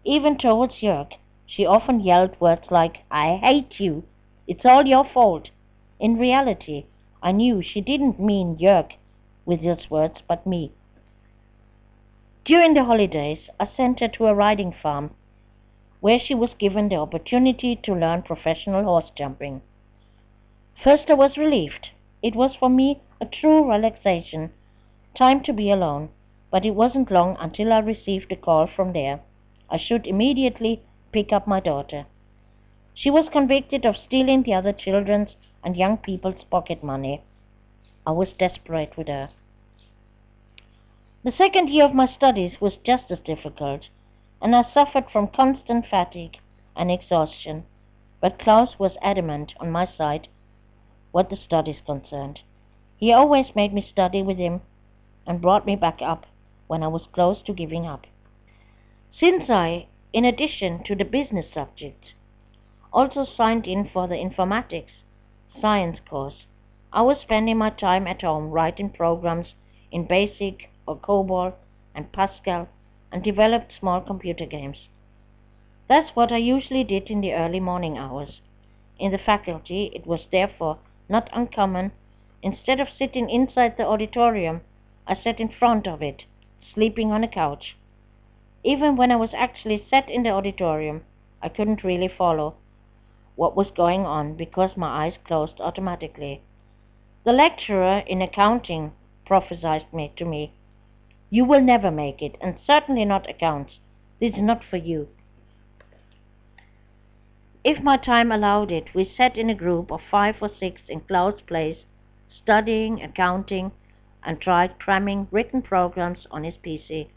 Even towards Jörg, she often yelled words like, "I hate you, it's all your fault." In reality, I knew she didn't mean Jörg with those words, but me. During the holidays, I sent her to a riding farm, where she was given the opportunity to learn professional horse jumping. First I was relieved. It was for me a true relaxation, time to be alone, but it wasn't long until I received a call from there. I should immediately pick up my daughter. She was convicted of stealing the other children's and young people's pocket money. I was desperate with her. The second year of my studies was just as difficult, and I suffered from constant fatigue and exhaustion, but Klaus was adamant on my side what the studies concerned. He always made me study with him and brought me back up when I was close to giving up. Since I, in addition to the business subjects, also signed in for the informatics science course, I was spending my time at home writing programs in BASIC or COBOL and Pascal, and developed small computer games. That's what I usually did in the early morning hours. In the faculty, it was therefore not uncommon, instead of sitting inside the auditorium, I sat in front of it, sleeping on a couch. Even when I was actually sat in the auditorium, I couldn't really follow what was going on because my eyes closed automatically. The lecturer in accounting prophesied to me, "You will never make it, and certainly not accounts. This is not for you." If my time allowed it, we sat in a group of 5 or 6 in Klaus' place, studying accounting, and tried cramming written programs on his PC,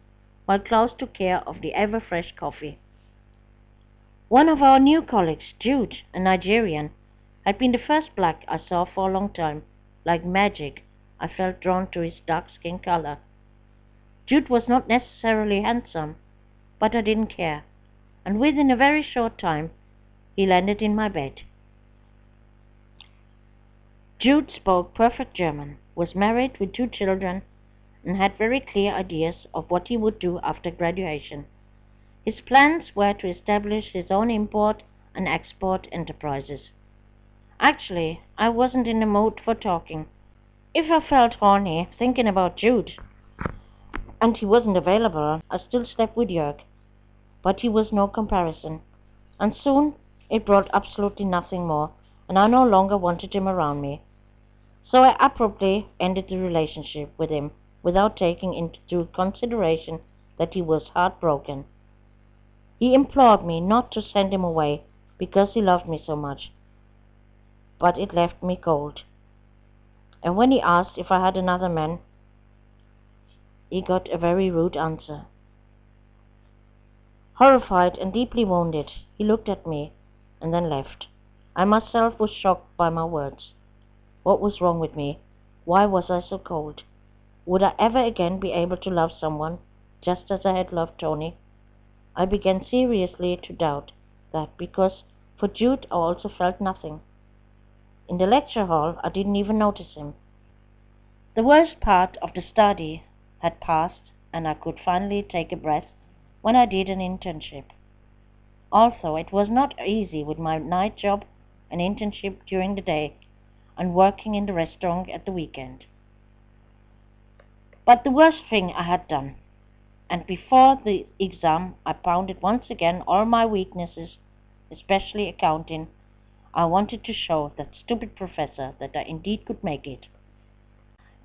while Klaus took care of the ever-fresh coffee. One of our new colleagues, Jude, a Nigerian, had been the first black I saw for a long time. Like magic, I felt drawn to his dark skin color. Jude was not necessarily handsome, but I didn't care, and within a very short time he landed in my bed. Jude spoke perfect German, was married with 2 children, and had very clear ideas of what he would do after graduation. His plans were to establish his own import and export enterprises. Actually, I wasn't in the mood for talking. If I felt horny thinking about Jude, and he wasn't available, I still slept with Jörg, but he was no comparison, and soon it brought absolutely nothing more, and I no longer wanted him around me. So I abruptly ended the relationship with him without taking into consideration that he was heartbroken. He implored me not to send him away because he loved me so much, but it left me cold. And when he asked if I had another man, he got a very rude answer. Horrified and deeply wounded, he looked at me and then left. I myself was shocked by my words. What was wrong with me? Why was I so cold? Would I ever again be able to love someone just as I had loved Tony? I began seriously to doubt that, because for Jude I also felt nothing. In the lecture hall I didn't even notice him. The worst part of the study had passed, and I could finally take a breath when I did an internship. Also, it was not easy with my night job, an internship during the day, and working in the restaurant at the weekend. But the worst thing I had done, and before the exam I pounded once again all my weaknesses, especially accounting. I wanted to show that stupid professor that I indeed could make it.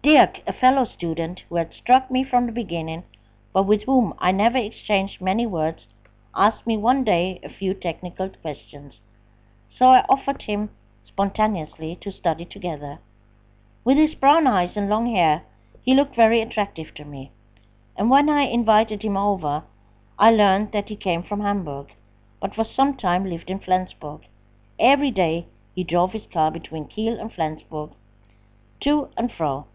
Dirk, a fellow student who had struck me from the beginning, but with whom I never exchanged many words, asked me one day a few technical questions. So I offered him spontaneously to study together. With his brown eyes and long hair, he looked very attractive to me, and when I invited him over, I learned that he came from Hamburg, but for some time lived in Flensburg. Every day he drove his car between Kiel and Flensburg, to and fro.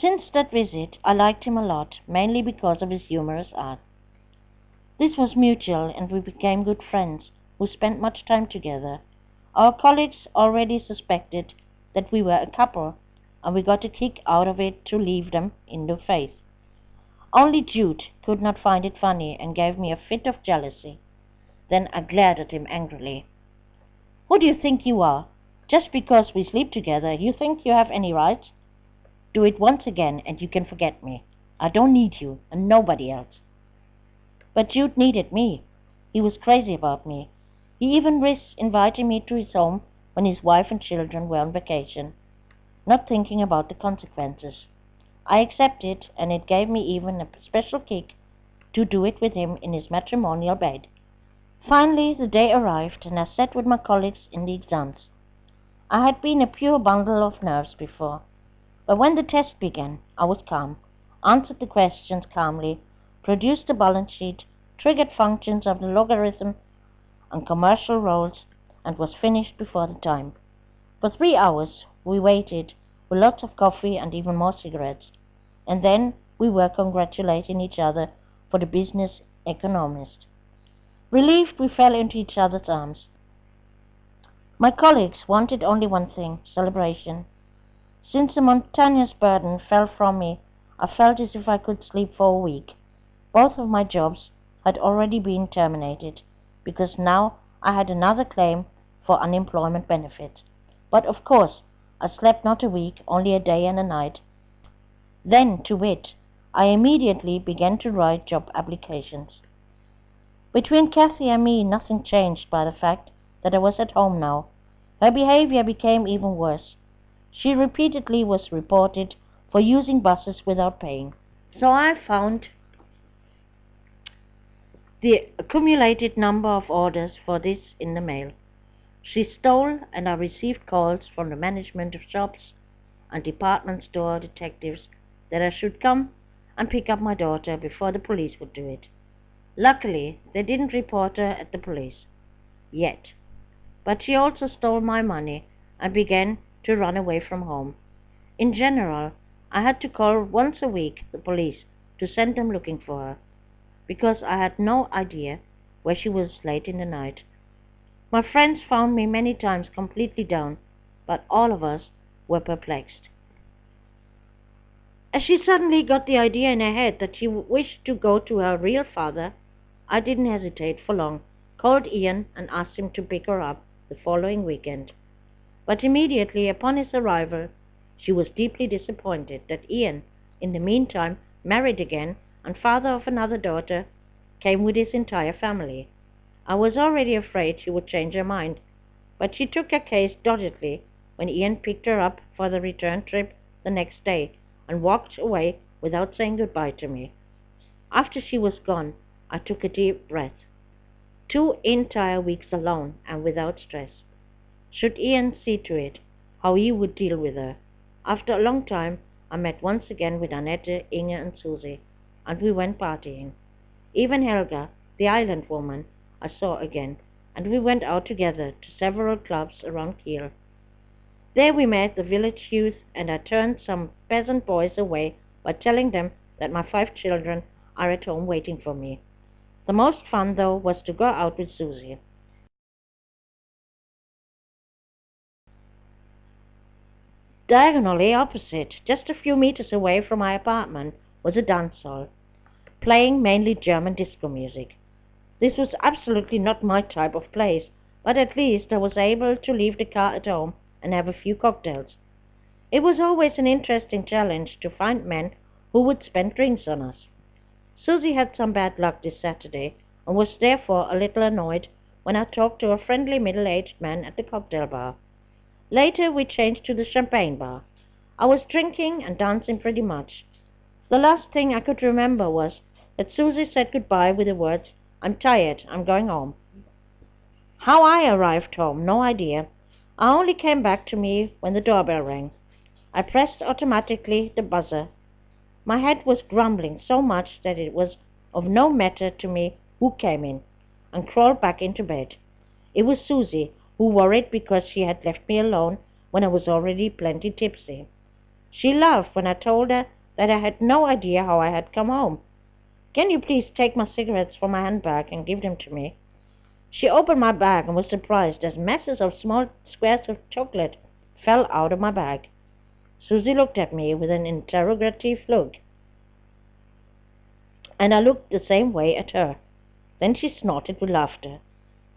Since that visit I liked him a lot, mainly because of his humorous art. This was mutual, and we became good friends, who spent much time together. Our colleagues already suspected that we were a couple, and we got a kick out of it to leave them in the face. Only Jude could not find it funny and gave me a fit of jealousy. Then I glared at him angrily. "Who do you think you are? Just because we sleep together, you think you have any rights? Do it once again and you can forget me. I don't need you, and nobody else." But Jude needed me. He was crazy about me. He even risked inviting me to his home when his wife and children were on vacation, not thinking about the consequences. I accepted, and it gave me even a special kick to do it with him in his matrimonial bed. Finally the day arrived, and I sat with my colleagues in the exams. I had been a pure bundle of nerves before, but when the test began, I was calm, answered the questions calmly, produced the balance sheet, triggered functions of the logarithm and commercial roles, and was finished before the time. For 3 hours we waited, with lots of coffee and even more cigarettes, and then we were congratulating each other for the business economist. Relieved, we fell into each other's arms. My colleagues wanted only one thing: celebration. Since the mountainous burden fell from me, I felt as if I could sleep for a week. Both of my jobs had already been terminated, because now I had another claim for unemployment benefits. But of course I slept not a week, only a day and a night. Then, to wit, I immediately began to write job applications. Between Kathy and me nothing changed by the fact that I was at home now. Her behavior became even worse. She repeatedly was reported for using buses without paying. So I found the accumulated number of orders for this in the mail. She stole, and I received calls from the management of shops and department store detectives that I should come and pick up my daughter before the police would do it. Luckily, they didn't report her at the police. Yet. But she also stole my money and began to run away from home. In general, I had to call once a week the police to send them looking for her, because I had no idea where she was late in the night. My friends found me many times completely down, but all of us were perplexed. As she suddenly got the idea in her head that she wished to go to her real father, I didn't hesitate for long, called Ian and asked him to pick her up the following weekend. But immediately upon his arrival, she was deeply disappointed that Ian, in the meantime married again and father of another daughter, came with his entire family. I was already afraid she would change her mind, but she took her case doggedly when Ian picked her up for the return trip the next day and walked away without saying goodbye to me. After she was gone, I took a deep breath. 2 entire weeks alone and without stress. Should Ian see to it, how he would deal with her? After a long time, I met once again with Annette, Inge and Susie, and we went partying. Even Helga, the island woman, I saw again, and we went out together to several clubs around Kiel. There we met the village youth, and I turned some peasant boys away by telling them that my 5 children are at home waiting for me. The most fun, though, was to go out with Susie. Diagonally opposite, just a few meters away from my apartment, was a dance hall, playing mainly German disco music. This was absolutely not my type of place, but at least I was able to leave the car at home and have a few cocktails. It was always an interesting challenge to find men who would spend drinks on us. Susie had some bad luck this Saturday and was therefore a little annoyed when I talked to a friendly middle-aged man at the cocktail bar. Later we changed to the champagne bar. I was drinking and dancing pretty much. The last thing I could remember was that Susie said goodbye with the words, "I'm tired, I'm going home." How I arrived home, no idea. I only came back to me when the doorbell rang. I pressed automatically the buzzer. My head was grumbling so much that it was of no matter to me who came in, and crawled back into bed. It was Susie, who worried because she had left me alone when I was already plenty tipsy. She laughed when I told her that I had no idea how I had come home. "Can you please take my cigarettes from my handbag and give them to me?" She opened my bag and was surprised as masses of small squares of chocolate fell out of my bag. Susie looked at me with an interrogative look, and I looked the same way at her. Then she snorted with laughter,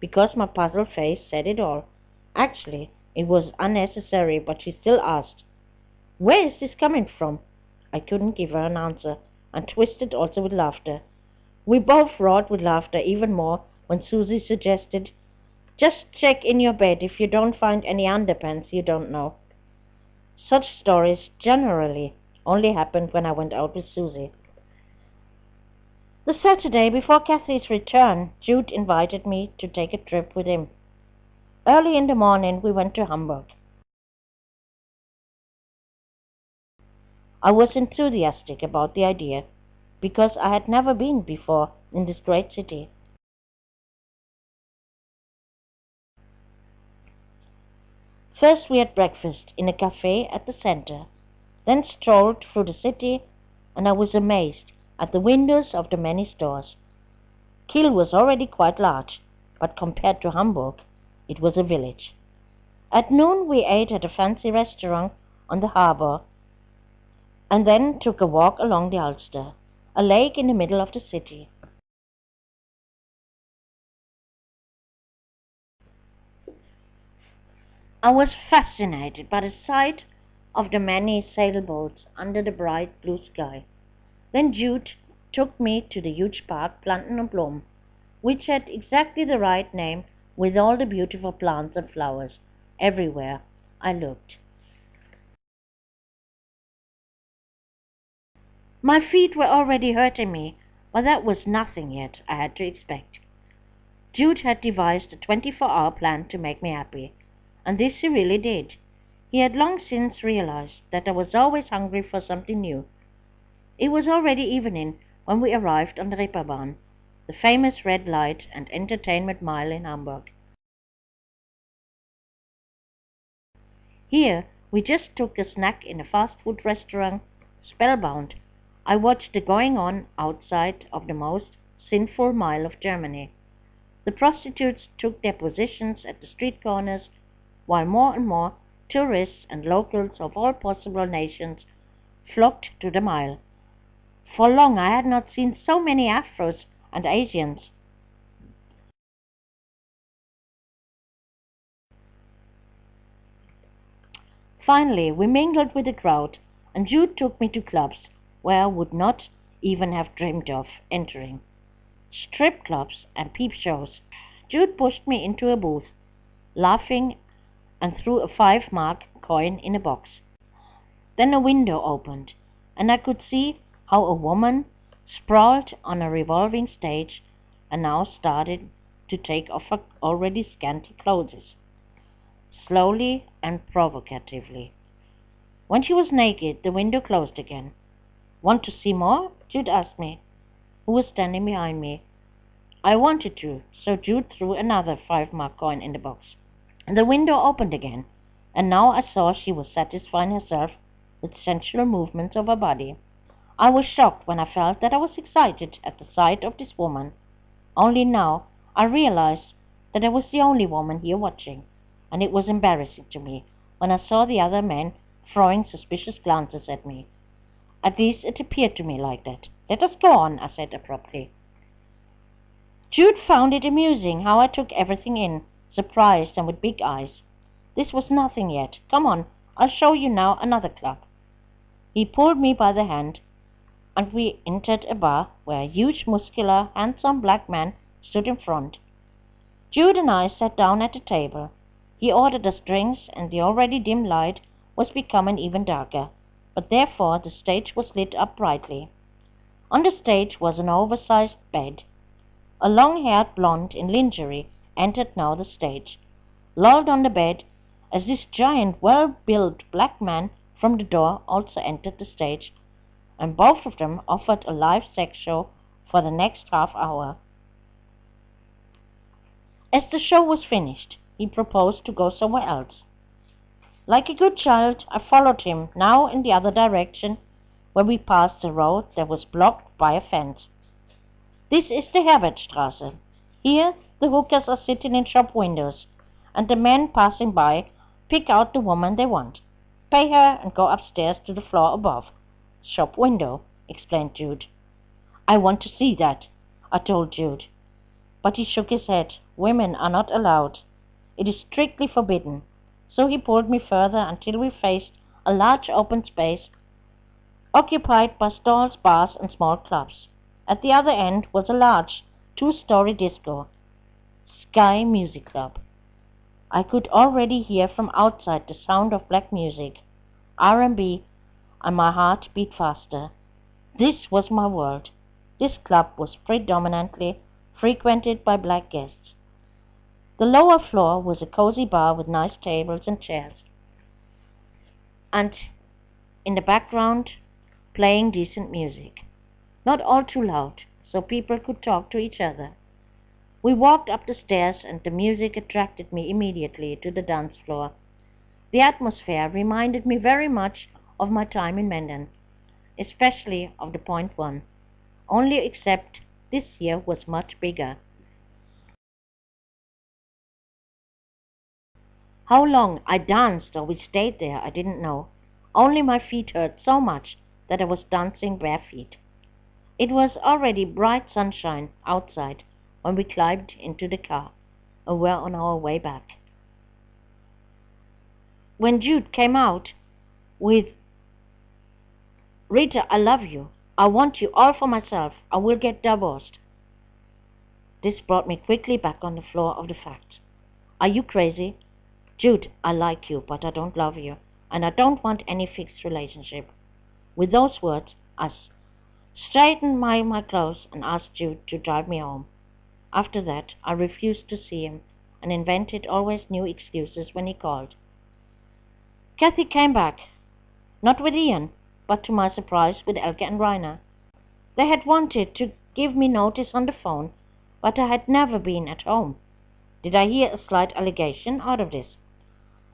because my puzzled face said it all. Actually, it was unnecessary, but she still asked, "Where is this coming from?" I couldn't give her an answer, and twisted also with laughter. We both roared with laughter even more when Susie suggested, "Just check in your bed if you don't find any underpants you don't know." Such stories generally only happened when I went out with Susie. The Saturday before Kathy's return, Jude invited me to take a trip with him. Early in the morning we went to Hamburg. I was enthusiastic about the idea, because I had never been before in this great city. First we had breakfast in a cafe at the center, then strolled through the city, and I was amazed at the windows of the many stores. Kiel was already quite large, but compared to Hamburg, it was a village. At noon we ate at a fancy restaurant on the harbor, and then took a walk along the Ulster, a lake in the middle of the city. I was fascinated by the sight of the many sailboats under the bright blue sky. Then Jude took me to the huge park Planten und Blumen, which had exactly the right name, with all the beautiful plants and flowers everywhere I looked. My feet were already hurting me, but that was nothing yet I had to expect. Jude had devised a 24-hour plan to make me happy, and this he really did. He had long since realized that I was always hungry for something new. It was already evening when we arrived on the Reeperbahn, the famous red light and entertainment mile in Hamburg. Here we just took a snack in a fast food restaurant. Spellbound, I watched the going-on outside of the most sinful mile of Germany. The prostitutes took their positions at the street corners, while more and more tourists and locals of all possible nations flocked to the mile. For long I had not seen so many Afros and Asians. Finally we mingled with the crowd, and Jude took me to clubs where I would not even have dreamed of entering. Strip clubs and peep shows. Jude pushed me into a booth, laughing and threw a 5-mark coin in a box. Then a window opened, and I could see how a woman, sprawled on a revolving stage, and now started to take off her already scanty clothes, slowly and provocatively. When she was naked, the window closed again. "Want to see more?" Jude asked me, who was standing behind me. I wanted to, so Jude threw another 5-mark coin in the box. The window opened again, and now I saw she was satisfying herself with sensual movements of her body. I was shocked when I felt that I was excited at the sight of this woman. Only now I realized that I was the only woman here watching, and it was embarrassing to me when I saw the other men throwing suspicious glances at me. At least it appeared to me like that. "Let us go on," I said abruptly. Jude found it amusing how I took everything in, surprised and with big eyes. "This was nothing yet. Come on, I'll show you now another club." He pulled me by the hand, and we entered a bar where a huge, muscular, handsome black man stood in front. Jude and I sat down at the table. He ordered us drinks, and the already dim light was becoming even darker, but therefore the stage was lit up brightly. On the stage was an oversized bed. A long-haired blonde in lingerie entered now the stage. Lolled on the bed, as this giant, well-built black man from the door also entered the stage, and both of them offered a live sex show for the next half hour. As the show was finished, he proposed to go somewhere else. Like a good child, I followed him, now in the other direction, where we passed a road that was blocked by a fence. "This is the Herbertstrasse. Here the hookers are sitting in shop windows, and the men passing by pick out the woman they want, pay her, and go upstairs to the floor above. Shop window," explained Jude. "I want to see that," I told Jude. But he shook his head. "Women are not allowed. It is strictly forbidden." So he pulled me further until we faced a large open space occupied by stalls, bars, and small clubs. At the other end was a large 2-story disco, Sky Music Club. I could already hear from outside the sound of black music, R&B, and my heart beat faster. This was my world. This club was predominantly frequented by black guests. The lower floor was a cozy bar with nice tables and chairs, and in the background playing decent music. Not all too loud, so people could talk to each other. We walked up the stairs, and the music attracted me immediately to the dance floor. The atmosphere reminded me very much of my time in Menden, especially of the Point One, only except this year was much bigger. How long I danced or we stayed there I didn't know. Only my feet hurt so much that I was dancing bare feet. It was already bright sunshine outside when we climbed into the car and were on our way back. When Jude came out with, "Rita, I love you. I want you all for myself. I will get divorced." This brought me quickly back on the floor of the facts. "Are you crazy?" "Jude, I like you, but I don't love you, and I don't want any fixed relationship." With those words, I straightened my clothes and asked Jude to drive me home. After that, I refused to see him and invented always new excuses when he called. Kathy came back, not with Ian, but to my surprise with Elke and Rainer. They had wanted to give me notice on the phone, but I had never been at home. Did I hear a slight allegation out of this?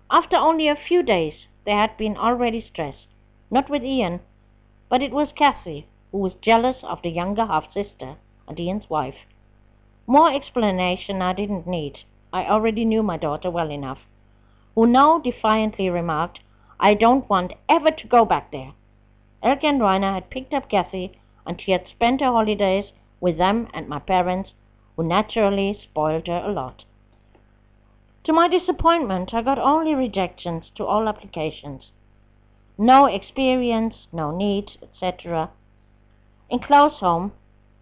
After only a few days, they had been already stressed, not with Ian, but it was Kathy, who was jealous of the younger half-sister and Ian's wife. More explanation I didn't need. I already knew my daughter well enough, who now defiantly remarked, "I don't want ever to go back there." Elke and Rainer had picked up Kathy, and she had spent her holidays with them and my parents, who naturally spoiled her a lot. To my disappointment, I got only rejections to all applications. No experience, no need, etc. In Klaus' home,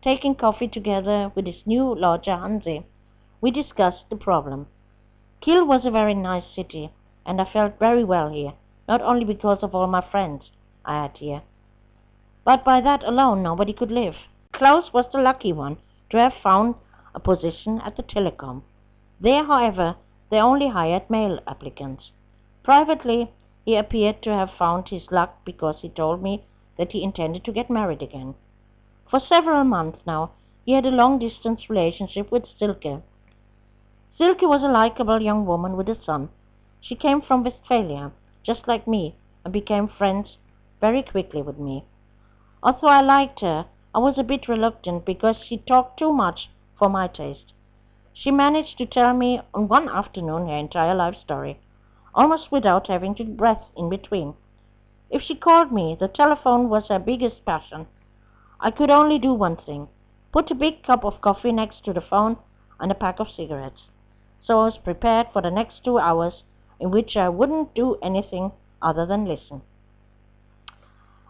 taking coffee together with his new lodger Hansi, we discussed the problem. Kiel was a very nice city, and I felt very well here, not only because of all my friends I had here, but by that alone nobody could live. Klaus was the lucky one to have found a position at the telecom. There, however, they only hired male applicants. Privately, he appeared to have found his luck because he told me that he intended to get married again. For several months now, he had a long-distance relationship with Silke. Silke was a likable young woman with a son. She came from Westphalia, just like me, and became friends very quickly with me. Although I liked her, I was a bit reluctant because she talked too much for my taste. She managed to tell me on one afternoon her entire life story, almost without having to breathe in between. If she called me, the telephone was her biggest passion. I could only do one thing, put a big cup of coffee next to the phone and a pack of cigarettes. So I was prepared for the next 2 hours in which I wouldn't do anything other than listen.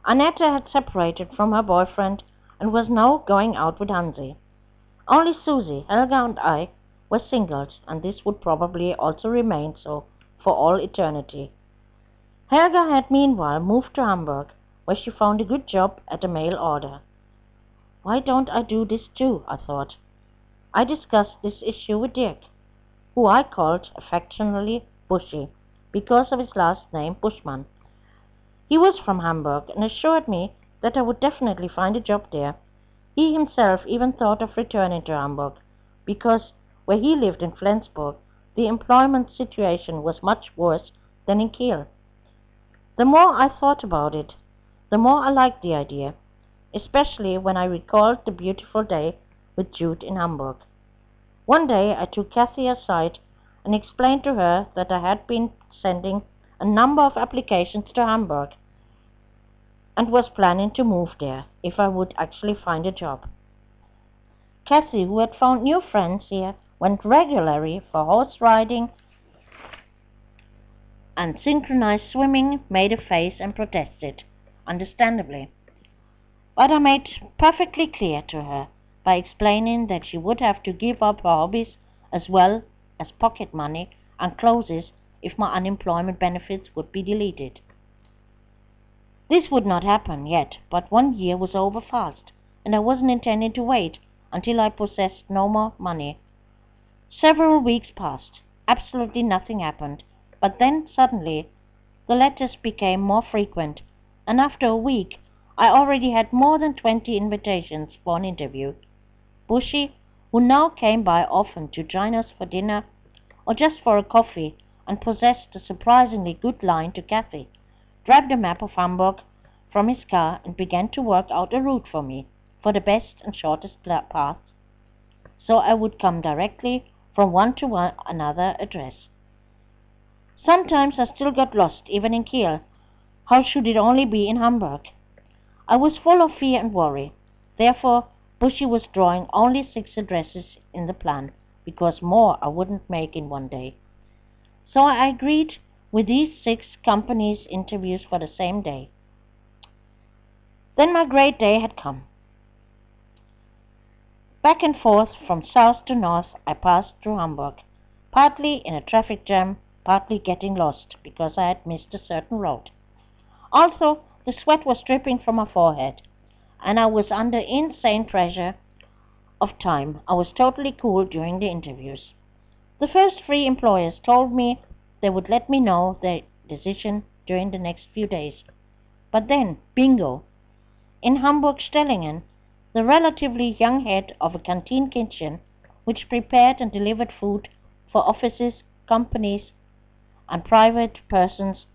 Annette had separated from her boyfriend and was now going out with Hansi. Only Susie, Helga and I were singles, and this would probably also remain so for all eternity. Helga had meanwhile moved to Hamburg, where she found a good job at a mail order. Why don't I do this too, I thought. I discussed this issue with Dirk, who I called affectionately Bushy, because of his last name, Buschmann. He was from Hamburg and assured me that I would definitely find a job there. He himself even thought of returning to Hamburg, because where he lived in Flensburg, the employment situation was much worse than in Kiel. The more I thought about it, the more I liked the idea, especially when I recalled the beautiful day with Jude in Hamburg. One day I took Kathy aside and explained to her that I had been sending a number of applications to Hamburg and was planning to move there if I would actually find a job. Kathy, who had found new friends here, went regularly for horse riding and synchronized swimming, made a face and protested, understandably. But I made perfectly clear to her by explaining that she would have to give up her hobbies as well as pocket money and clothes if my unemployment benefits would be deleted. This would not happen yet, but 1 year was over fast, and I wasn't intending to wait until I possessed no more money. Several weeks passed. Absolutely nothing happened, but then suddenly the letters became more frequent, and after a week I already had more than 20 invitations for an interview. Bushy, who now came by often to join us for dinner or just for a coffee and possessed a surprisingly good line to Kathy, grabbed a map of Hamburg from his car and began to work out a route for me, for the best and shortest path, so I would come directly from one to another address. Sometimes I still got lost, even in Kiel. How should it only be in Hamburg? I was full of fear and worry. Therefore, Bushy was drawing only 6 addresses in the plan, because more I wouldn't make in one day. So I agreed with these 6 companies' interviews for the same day. Then my great day had come. Back and forth from south to north I passed through Hamburg, partly in a traffic jam, partly getting lost because I had missed a certain road. Also, the sweat was dripping from my forehead, and I was under insane pressure of time. I was totally cool during the interviews. The first 3 employers told me they would let me know their decision during the next few days. But then, bingo! In Hamburg-Stellingen, the relatively young head of a canteen kitchen, which prepared and delivered food for offices, companies, and private persons,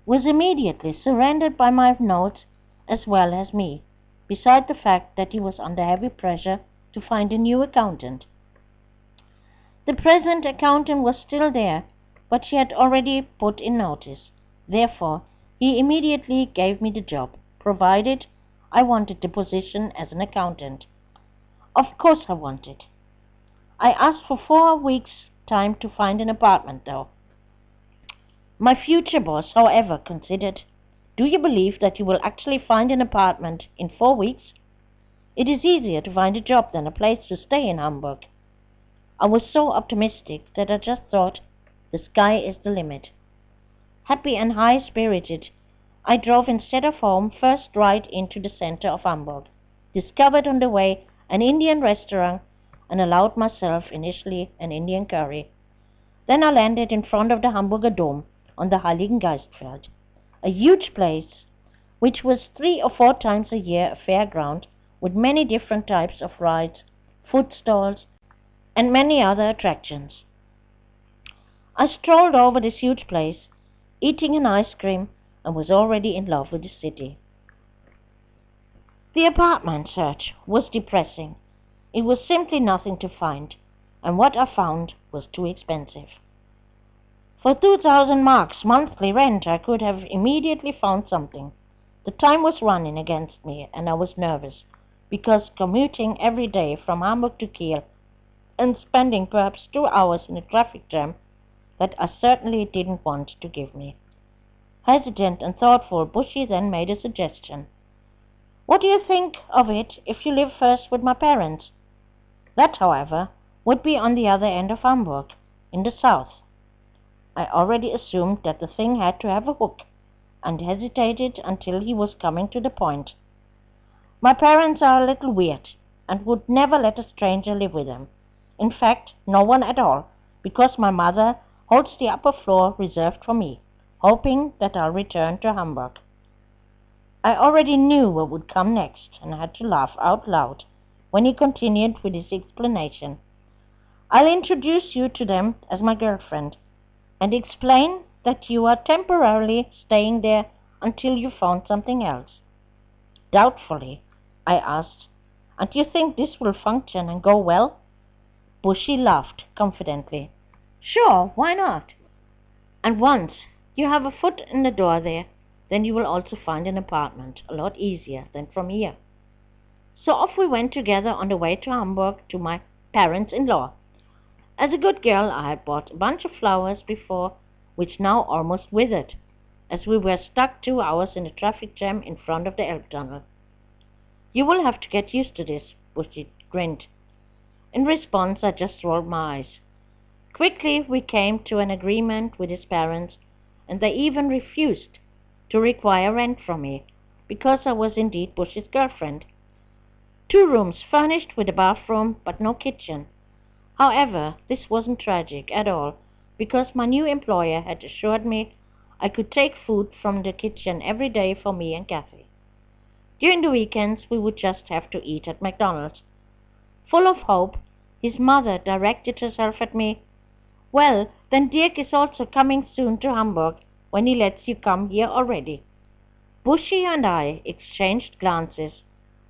was immediately surrendered by my notes as well as me, beside the fact that he was under heavy pressure to find a new accountant. The present accountant was still there, but she had already put in notice. Therefore, he immediately gave me the job, provided I wanted the position as an accountant. Of course I wanted. I asked for 4 weeks' time to find an apartment, though. My future boss, however, considered, "Do you believe that you will actually find an apartment in 4 weeks? It is easier to find a job than a place to stay in Hamburg." I was so optimistic that I just thought, The sky is the limit. Happy and high-spirited, I drove instead of home first right into the center of Hamburg, discovered on the way an Indian restaurant, and allowed myself initially an Indian curry. Then I landed in front of the Hamburger Dom on the Heiligengeistfeld, a huge place which was 3 or 4 times a year a fairground with many different types of rides, food stalls, and many other attractions. I strolled over this huge place, eating an ice cream, and was already in love with the city. The apartment search was depressing. It was simply nothing to find, and what I found was too expensive. For 2,000 marks monthly rent, I could have immediately found something. The time was running against me, and I was nervous, because commuting every day from Hamburg to Kiel and spending perhaps 2 hours in a traffic jam that I certainly didn't want to give me. Hesitant and thoughtful, Bushy then made a suggestion. "What do you think of it if you live first with my parents?" That, however, would be on the other end of Hamburg, in the south. I already assumed that the thing had to have a hook, and hesitated until he was coming to the point. "My parents are a little weird, and would never let a stranger live with them. In fact, no one at all, because my mother holds the upper floor reserved for me, hoping that I'll return to Hamburg." I already knew what would come next, and had to laugh out loud when he continued with his explanation. "I'll introduce you to them as my girlfriend, and explain that you are temporarily staying there until you found something else." Doubtfully, I asked, "And you think this will function and go well?" Bushy laughed confidently. "Sure, why not? And once you have a foot in the door there, then you will also find an apartment a lot easier than from here." So off we went together on the way to Hamburg to my parents-in-law. As a good girl, I had bought a bunch of flowers before, which now almost withered, as we were stuck 2 hours in a traffic jam in front of the Elbtunnel. "You will have to get used to this," Bushy grinned. In response, I just rolled my eyes. Quickly, we came to an agreement with his parents, and they even refused to require rent from me, because I was indeed Bushy's girlfriend. 2 rooms furnished with a bathroom, but no kitchen. However, this wasn't tragic at all, because my new employer had assured me I could take food from the kitchen every day for me and Kathy. During the weekends, we would just have to eat at McDonald's. Full of hope, his mother directed herself at me. "Well, then Dirk is also coming soon to Hamburg, when he lets you come here already." Bushy and I exchanged glances,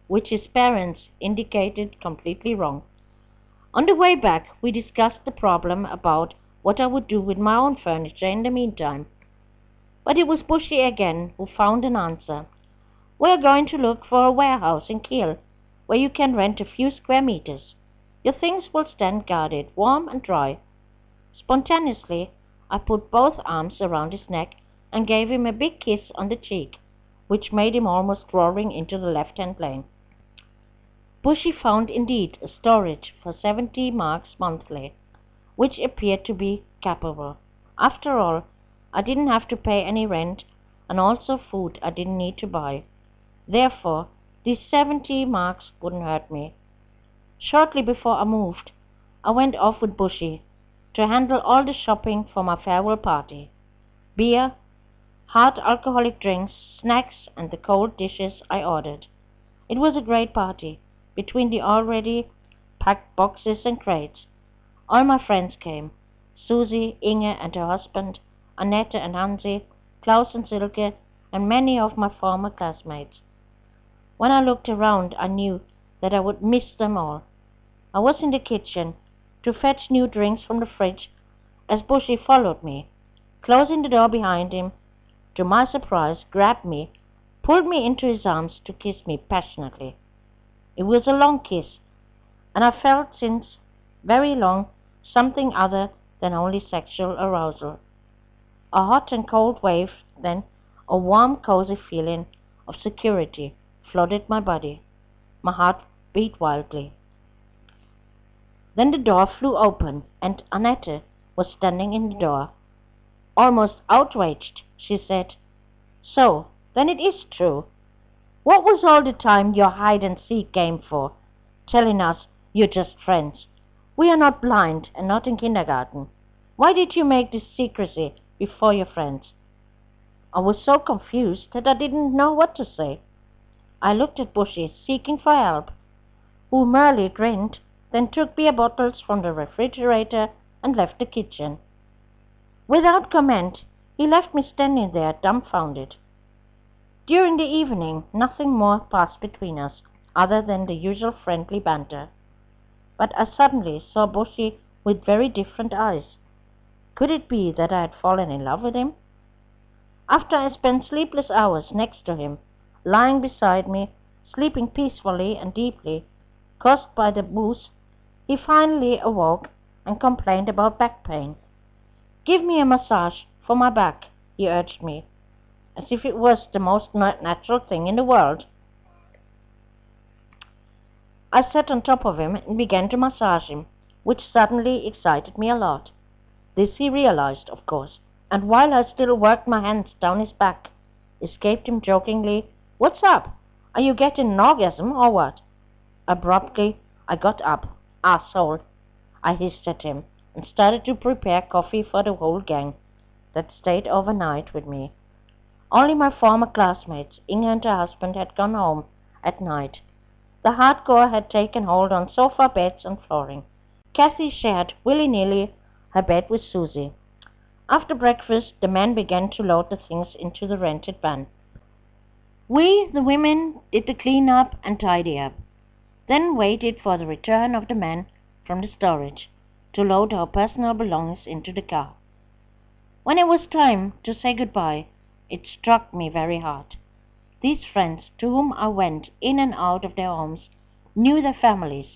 which his parents indicated completely wrong. On the way back, we discussed the problem about what I would do with my own furniture in the meantime. But it was Bushy again who found an answer. "We're going to look for a warehouse in Kiel, where you can rent a few square meters. Your things will stand guarded, warm and dry." Spontaneously, I put both arms around his neck and gave him a big kiss on the cheek, which made him almost roaring into the left-hand lane. Bushy found indeed a storage for 70 marks monthly, which appeared to be capable. After all, I didn't have to pay any rent, and also food I didn't need to buy. Therefore, these 70 marks wouldn't hurt me. Shortly before I moved, I went off with Bushy to handle all the shopping for my farewell party. Beer, hard alcoholic drinks, snacks, and the cold dishes I ordered. It was a great party. Between the already packed boxes and crates, all my friends came. Susie, Inge and her husband, Annette and Hansi, Klaus and Silke, and many of my former classmates. When I looked around, I knew that I would miss them all. I was in the kitchen to fetch new drinks from the fridge as Bushy followed me, closing the door behind him. To my surprise, grabbed me, pulled me into his arms to kiss me passionately. It was a long kiss, and I felt since very long something other than only sexual arousal. A hot and cold wave, then a warm, cozy feeling of security flooded my body. My heart beat wildly. Then the door flew open, and Annette, was standing in the door. Almost outraged, she said, "So, then it is true. What was all the time your hide-and-seek game for, telling us you're just friends? We are not blind and not in kindergarten. Why did you make this secrecy before your friends?" I was so confused that I didn't know what to say. I looked at Bushy, seeking for help, who merely grinned, then took beer bottles from the refrigerator and left the kitchen. Without comment, he left me standing there dumbfounded. During the evening, nothing more passed between us, other than the usual friendly banter. But I suddenly saw Bushy with very different eyes. Could it be that I had fallen in love with him? After I spent sleepless hours next to him, lying beside me, sleeping peacefully and deeply, caused by the booze, he finally awoke and complained about back pain. "Give me a massage for my back," he urged me, as if it was the most natural thing in the world. I sat on top of him and began to massage him, which suddenly excited me a lot. This he realized, of course, and while I still worked my hands down his back, escaped him jokingly, "What's up? Are you getting an orgasm or what?" Abruptly, I got up. "Asshole," I hissed at him, and started to prepare coffee for the whole gang that stayed overnight with me. Only my former classmates, Inge and her husband, had gone home at night. The hardcore had taken hold on sofa beds and flooring. Kathy shared willy-nilly her bed with Susie. After breakfast, the men began to load the things into the rented van. We, the women, did the clean-up and tidy-up, then waited for the return of the men from the storage to load our personal belongings into the car. When it was time to say goodbye, it struck me very hard. These friends to whom I went in and out of their homes, knew their families,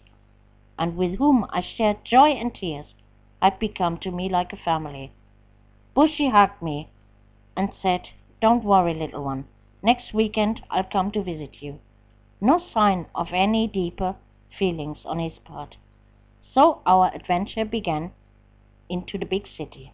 and with whom I shared joy and tears, had become to me like a family. Bushy hugged me and said, "Don't worry, little one. Next weekend I'll come to visit you." No sign of any deeper feelings on his part. So our adventure began into the big city.